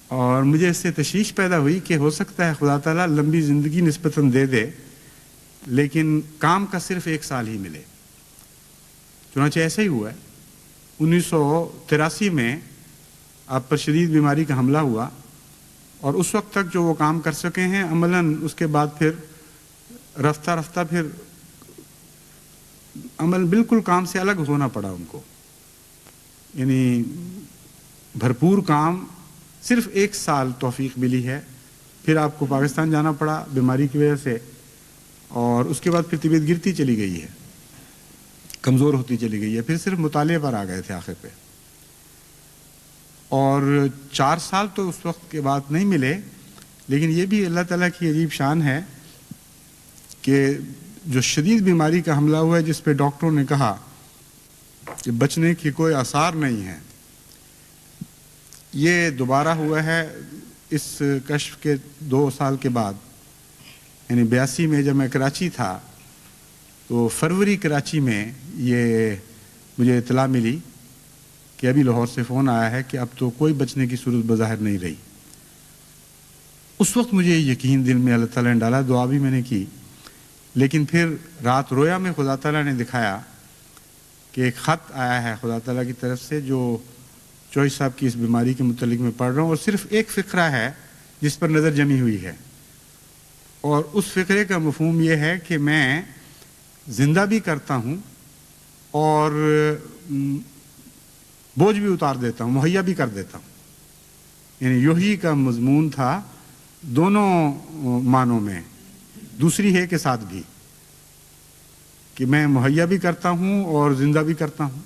اور مجھے اس سے تشویش پیدا ہوئی کہ ہو سکتا ہے خدا تعالیٰ لمبی زندگی نسبتاً دے دے، لیکن کام کا صرف 1 سال ہی ملے۔ چنانچہ ایسا ہی ہوا ہے۔ 1983 میں آپ پر شدید بیماری کا حملہ ہوا، اور اس وقت تک جو وہ کام کر سکے ہیں عملاً اس کے بعد پھر رفتہ رفتہ پھر عمل بالکل کام سے الگ ہونا پڑا ان کو، یعنی بھرپور کام، صرف 1 سال توفیق ملی ہے۔ پھر آپ کو پاکستان جانا پڑا بیماری کی وجہ سے، اور اس کے بعد پھر طبیعت گرتی چلی گئی ہے، کمزور ہوتی چلی گئی ہے، پھر صرف مطالعے پر آ گئے تھے آخر پہ۔ اور 4 سال تو اس وقت کے بعد نہیں ملے، لیکن یہ بھی اللہ تعالیٰ کی عجیب شان ہے کہ جو شدید بیماری کا حملہ ہوا ہے جس پہ ڈاکٹروں نے کہا کہ بچنے کی کوئی آثار نہیں ہے، یہ دوبارہ ہوا ہے اس کشف کے 2 سال کے بعد، یعنی 82 میں جب میں کراچی تھا تو فروری کراچی میں یہ مجھے اطلاع ملی کہ ابھی لاہور سے فون آیا ہے کہ اب تو کوئی بچنے کی صورت بظاہر نہیں رہی۔ اس وقت مجھے یقین دل میں اللہ تعالیٰ نے ڈالا، دعا بھی میں نے کی، لیکن پھر رات رویا میں خدا تعالیٰ نے دکھایا کہ ایک خط آیا ہے خدا تعالیٰ کی طرف سے جو چوہی صاحب کی اس بیماری کے متعلق میں پڑھ رہا ہوں، اور صرف ایک فقرہ ہے جس پر نظر جمی ہوئی ہے، اور اس فقرے کا مفہوم یہ ہے کہ میں زندہ بھی کرتا ہوں اور بوجھ بھی اتار دیتا ہوں، مہیا بھی کر دیتا ہوں۔ یعنی یہی کا مضمون تھا دونوں معنوں میں، دوسری ہے کے ساتھ بھی، کہ میں مہیا بھی کرتا ہوں اور زندہ بھی کرتا ہوں۔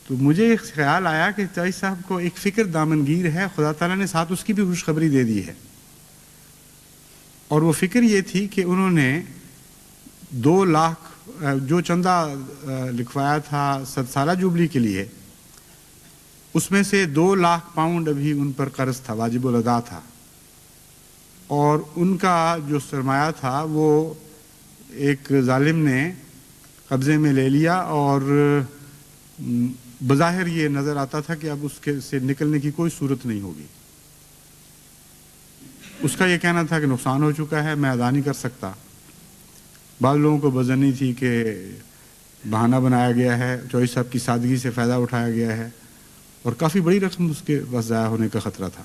تو مجھے ایک خیال آیا کہ چوہی صاحب کو ایک فکر دامنگیر ہے، خدا تعالیٰ نے ساتھ اس کی بھی خوشخبری دے دی ہے، اور وہ فکر یہ تھی کہ انہوں نے 2 لاکھ جو چندہ لکھوایا تھا 100 سالہ جوبلی کے لیے، اس میں سے 2 لاکھ پاؤنڈ ابھی ان پر قرض تھا، واجب الادا تھا، اور ان کا جو سرمایہ تھا وہ ایک ظالم نے قبضے میں لے لیا، اور بظاہر یہ نظر آتا تھا کہ اب اس کے سے نکلنے کی کوئی صورت نہیں ہوگی۔ اس کا یہ کہنا تھا کہ نقصان ہو چکا ہے، میں ادا نہیں کر سکتا۔ بعض لوگوں کو بزنی تھی کہ بہانہ بنایا گیا ہے، چوہی صاحب کی سادگی سے فائدہ اٹھایا گیا ہے، اور کافی بڑی رقم اس کے پاس ضائع ہونے کا خطرہ تھا،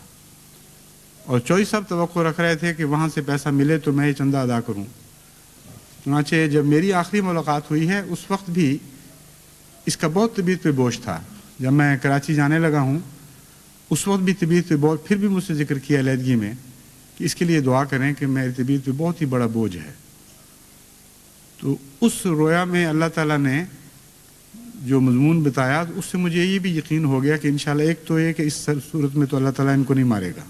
اور چوہی صاحب توقع رکھ رہے تھے کہ وہاں سے پیسہ ملے تو میں یہ چندہ ادا کروں۔ چنانچہ جب میری آخری ملاقات ہوئی ہے اس وقت بھی اس کا بہت طبیعت پہ بوجھ تھا۔ جب میں کراچی جانے لگا ہوں اس وقت بھی طبیعت پہ بوجھ، پھر بھی مجھ سے ذکر کیا علیحدگی میں کہ اس کے لیے دعا کریں کہ میری طبیعت پہ بہت ہی بڑا بوجھ ہے۔ تو اس رویا میں اللہ تعالیٰ نے جو مضمون بتایا اس سے مجھے یہ بھی یقین ہو گیا کہ انشاءاللہ ایک تو یہ کہ اس صورت میں تو اللہ تعالیٰ ان کو نہیں مارے گا،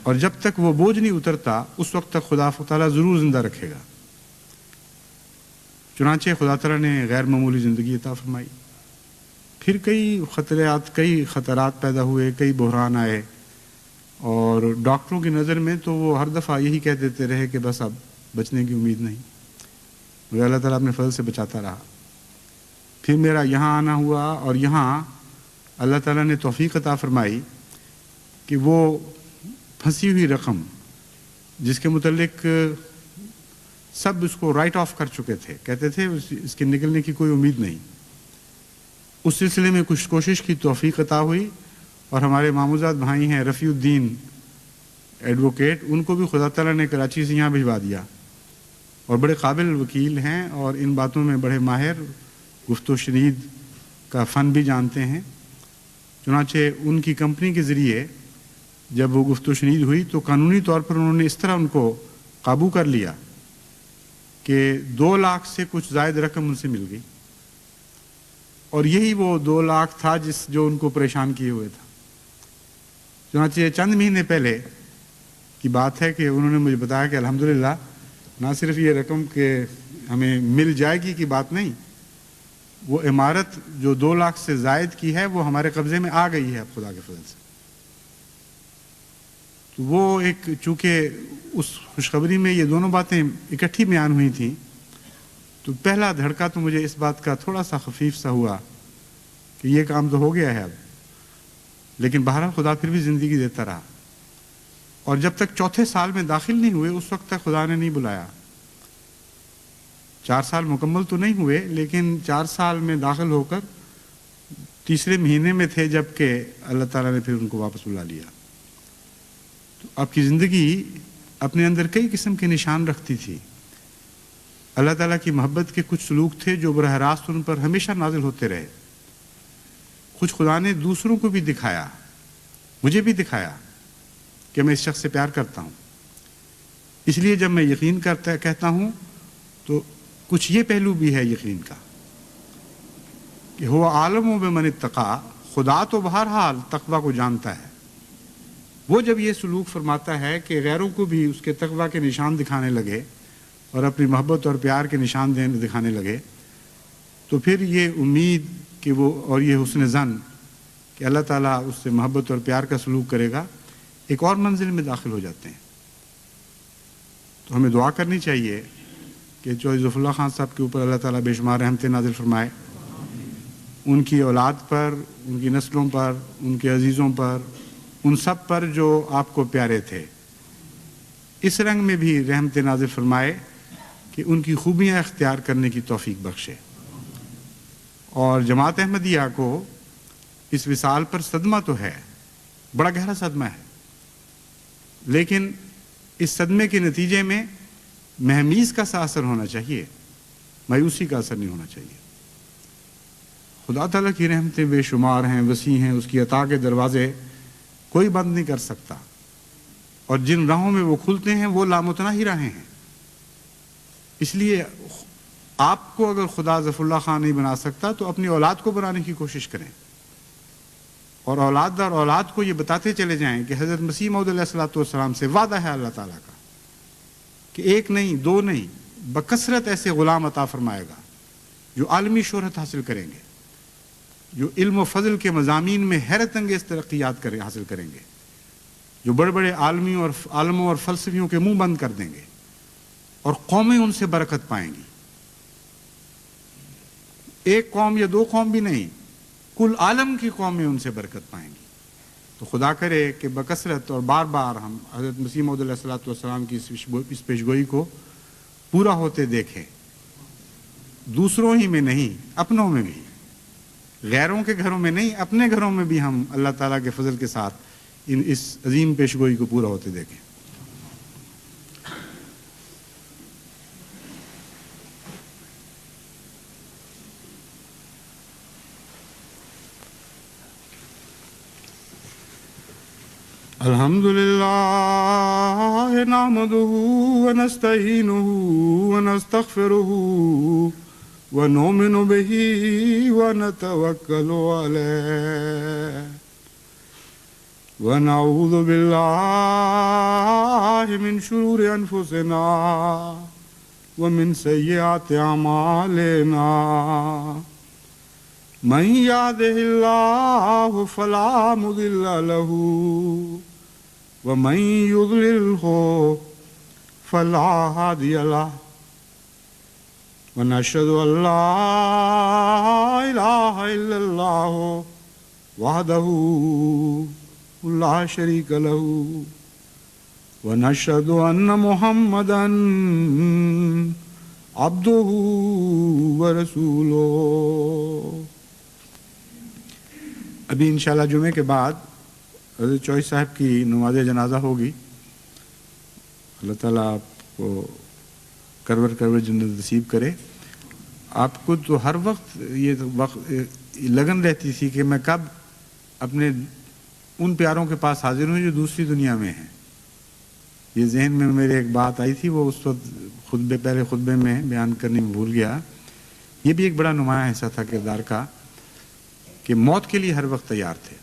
اور جب تک وہ بوجھ نہیں اترتا اس وقت تک خدا تعالیٰ ضرور زندہ رکھے گا۔ چنانچہ خدا تعالیٰ نے غیر معمولی زندگی عطا فرمائی۔ پھر کئی خطرات پیدا ہوئے، کئی بحران آئے، اور ڈاکٹروں کی نظر میں تو وہ ہر دفعہ یہی کہہ دیتے رہے کہ بس اب بچنے کی امید نہیں، مگر اللہ تعالیٰ اپنے فضل سے بچاتا رہا۔ پھر میرا یہاں آنا ہوا، اور یہاں اللہ تعالیٰ نے توفیق عطا فرمائی کہ وہ پھنسی ہوئی رقم جس کے متعلق سب اس کو رائٹ آف کر چکے تھے، کہتے تھے اس کے نکلنے کی کوئی امید نہیں، اس سلسلے میں کچھ کوشش کی توفیق عطا ہوئی، اور ہمارے ماموزاد بھائی ہیں رفیع الدین ایڈوکیٹ، ان کو بھی خدا تعالیٰ نے کراچی سے یہاں بھجوا دیا، اور بڑے قابل وکیل ہیں اور ان باتوں میں بڑے ماہر، گفت و شنید کا فن بھی جانتے ہیں۔ چنانچہ ان کی کمپنی کے ذریعے جب وہ گفت و شنید ہوئی تو قانونی طور پر انہوں نے اس طرح ان کو قابو کر لیا کہ 2 لاکھ سے کچھ زائد رقم ان سے مل گئی، اور یہی وہ 2 لاکھ تھا جو ان کو پریشان کیے ہوئے تھا۔ چنانچہ چند مہینے پہلے کی بات ہے کہ انہوں نے مجھے بتایا کہ الحمدللہ نہ صرف یہ رقم کہ ہمیں مل جائے گی کی بات نہیں، وہ عمارت جو 2 لاکھ سے زائد کی ہے وہ ہمارے قبضے میں آ گئی ہے اب خدا کے فضل سے۔ تو وہ ایک چونکہ اس خوشخبری میں یہ دونوں باتیں اکٹھی بیان ہوئی تھیں، تو پہلا دھڑکا تو مجھے اس بات کا تھوڑا سا خفیف سا ہوا کہ یہ کام تو ہو گیا ہے اب، لیکن بہرحال خدا پھر بھی زندگی دیتا رہا، اور جب تک 4تھے سال میں داخل نہیں ہوئے اس وقت تک خدا نے نہیں بلایا۔ 4 سال مکمل تو نہیں ہوئے، لیکن 4 سال میں داخل ہو کر 3رے مہینے میں تھے جب کہ اللہ تعالیٰ نے پھر ان کو واپس بلا لیا۔ تو آپ کی زندگی اپنے اندر کئی قسم کے نشان رکھتی تھی۔ اللہ تعالیٰ کی محبت کے کچھ سلوک تھے جو براہ راست ان پر ہمیشہ نازل ہوتے رہے۔ کچھ خدا نے دوسروں کو بھی دکھایا، مجھے بھی دکھایا کہ میں اس شخص سے پیار کرتا ہوں۔ اس لیے جب میں یقین کہتا ہوں تو کچھ یہ پہلو بھی ہے یقین کا کہ ہوا عالم بمن اتقا، خدا تو بہرحال تقوی کو جانتا ہے۔ وہ جب یہ سلوک فرماتا ہے کہ غیروں کو بھی اس کے تقوی کے نشان دکھانے لگے اور اپنی محبت اور پیار کے نشان دکھانے لگے، تو پھر یہ امید کہ وہ اور یہ حسن ظن کہ اللہ تعالیٰ اس سے محبت اور پیار کا سلوک کرے گا، ایک اور منزل میں داخل ہو جاتے ہیں۔ تو ہمیں دعا کرنی چاہیے کہ چودھری ظفر اللہ خان صاحب کے اوپر اللہ تعالیٰ بے شمار رحمتیں نازل فرمائے، ان کی اولاد پر، ان کی نسلوں پر، ان کے عزیزوں پر، ان سب پر جو آپ کو پیارے تھے، اس رنگ میں بھی رحمت نازل فرمائے کہ ان کی خوبیاں اختیار کرنے کی توفیق بخشے۔ اور جماعت احمدیہ کو اس وصال پر صدمہ تو ہے، بڑا گہرا صدمہ ہے، لیکن اس صدمے کے نتیجے میں مہمیز کا سا اثر ہونا چاہیے، مایوسی کا اثر نہیں ہونا چاہیے۔ خدا تعالیٰ کی رحمتیں بے شمار ہیں، وسیع ہیں، اس کی عطا کے دروازے کوئی بند نہیں کر سکتا، اور جن راہوں میں وہ کھلتے ہیں وہ لامتناہی راہیں ہیں۔ اس لیے آپ کو اگر خدا ظفر اللہ خان نہیں بنا سکتا تو اپنی اولاد کو بنانے کی کوشش کریں، اور اولاد در اولاد کو یہ بتاتے چلے جائیں کہ حضرت مسیح موعود علیہ الصلوۃ والسلام سے وعدہ ہے اللہ تعالیٰ کا کہ ایک نہیں، دو نہیں، بکثرت ایسے غلام عطا فرمائے گا جو عالمی شہرت حاصل کریں گے، جو علم و فضل کے مضامین میں حیرت انگیز ترقیات حاصل کریں گے، جو بڑے بڑے عالموں اور فلسفیوں کے منہ بند کر دیں گے، اور قومیں ان سے برکت پائیں گی۔ ایک قوم یا دو قوم بھی نہیں، کل عالم کی قومیں ان سے برکت پائیں گی۔ تو خدا کرے کہ بکثرت اور بار بار ہم حضرت مسیح موعود علیہ الصلوۃ والسلام کی اس پیشگوئی کو پورا ہوتے دیکھیں، دوسروں ہی میں نہیں، اپنوں میں بھی، غیروں کے گھروں میں نہیں، اپنے گھروں میں بھی ہم اللہ تعالیٰ کے فضل کے ساتھ اس عظیم پیشگوئی کو پورا ہوتے دیکھیں۔ الحمد للہ نحمدہ ونستعینہ ونستغفرہ ونؤمن بہ ونتوکل علیہ ونعوذ باللہ من شرور انفسنا ومن سیئات اعمالنا من یہدہ اللہ فلا مضل لہ ومن یضللہ فلا ہادی لہ ونشهد أن لا إله إلا الله وحده لا شريك له ونشهد أن محمدا عبده ورسوله۔ ابھی انشاءاللہ جمعے کے بعد حضرت چوہی صاحب کی نماز جنازہ ہوگی۔ اللہ تعالیٰ آپ کو کرور جنت نصیب کرے۔ آپ کو تو ہر وقت یہ لگن رہتی تھی کہ میں کب اپنے ان پیاروں کے پاس حاضر ہوں جو دوسری دنیا میں ہیں۔ یہ ذہن میں میرے ایک بات آئی تھی، وہ اس وقت پہلے خطبے میں بیان کرنے میں بھول گیا۔ یہ بھی ایک بڑا نمایاں حصہ تھا کردار کا کہ موت کے لیے ہر وقت تیار تھے،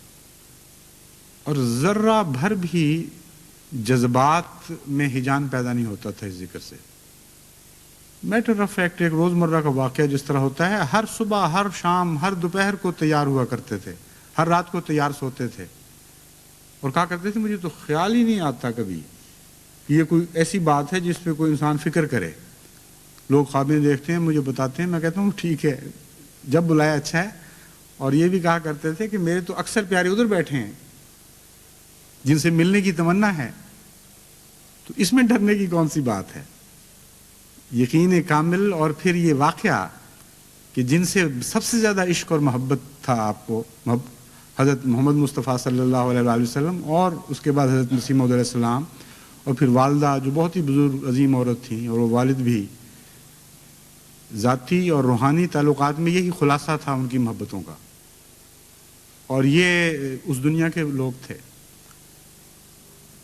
اور ذرہ بھر بھی جذبات میں ہیجان پیدا نہیں ہوتا تھا اس ذکر سے۔ میٹر آف فیکٹ ایک روزمرہ کا واقعہ جس طرح ہوتا ہے، ہر صبح، ہر شام، ہر دوپہر کو تیار ہوا کرتے تھے، ہر رات کو تیار سوتے تھے، اور کہا کرتے تھے مجھے تو خیال ہی نہیں آتا کبھی یہ کوئی ایسی بات ہے جس پہ کوئی انسان فکر کرے۔ لوگ خوابیں دیکھتے ہیں، مجھے بتاتے ہیں، میں کہتا ہوں ٹھیک ہے، جب بلایا اچھا ہے۔ اور یہ بھی کہا کرتے تھے کہ میرے تو اکثر پیارے ادھر بیٹھے ہیں جن سے ملنے کی تمنا ہے، تو اس میں ڈرنے کی کون سی بات ہے؟ یقین کامل، اور پھر یہ واقعہ کہ جن سے سب سے زیادہ عشق اور محبت تھا آپ کو، حضرت محمد مصطفیٰ صلی اللہ علیہ وآلہ وسلم، اور اس کے بعد حضرت مسیح موعود علیہ السلام، اور پھر والدہ جو بہت ہی بزرگ عظیم عورت تھیں، اور وہ والد بھی، ذاتی اور روحانی تعلقات میں یہی خلاصہ تھا ان کی محبتوں کا، اور یہ اس دنیا کے لوگ تھے۔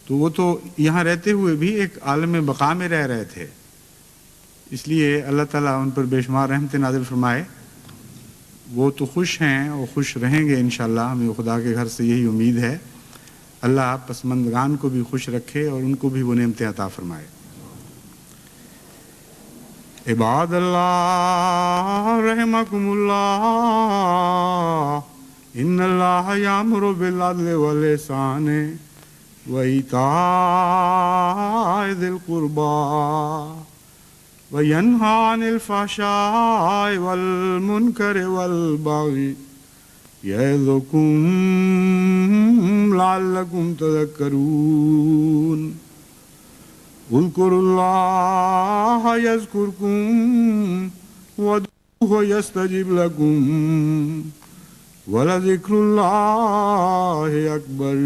تو وہ تو یہاں رہتے ہوئے بھی ایک عالم بقا میں رہ رہے تھے، اس لیے اللہ تعالیٰ ان پر بے شمار رحمت نازل فرمائے۔ وہ تو خوش ہیں اور خوش رہیں گے انشاءاللہ، ہمیں خدا کے گھر سے یہی امید ہے۔ اللہ پسماندگان کو بھی خوش رکھے اور ان کو بھی وہ نعمتیں عطا فرمائے۔ عباد اللہ رحمکم اللہ ان اللہ یامر بالعدل والاحسان وایتاء ذی القربى وینہی عن الفحشاء والمنکر والبغی یعظکم لعلکم تذکرون اذکروا اللہ یذکرکم وادعوہ یستجب لکم وَلَذِكْرُ اللَّهِ أَكْبَرُ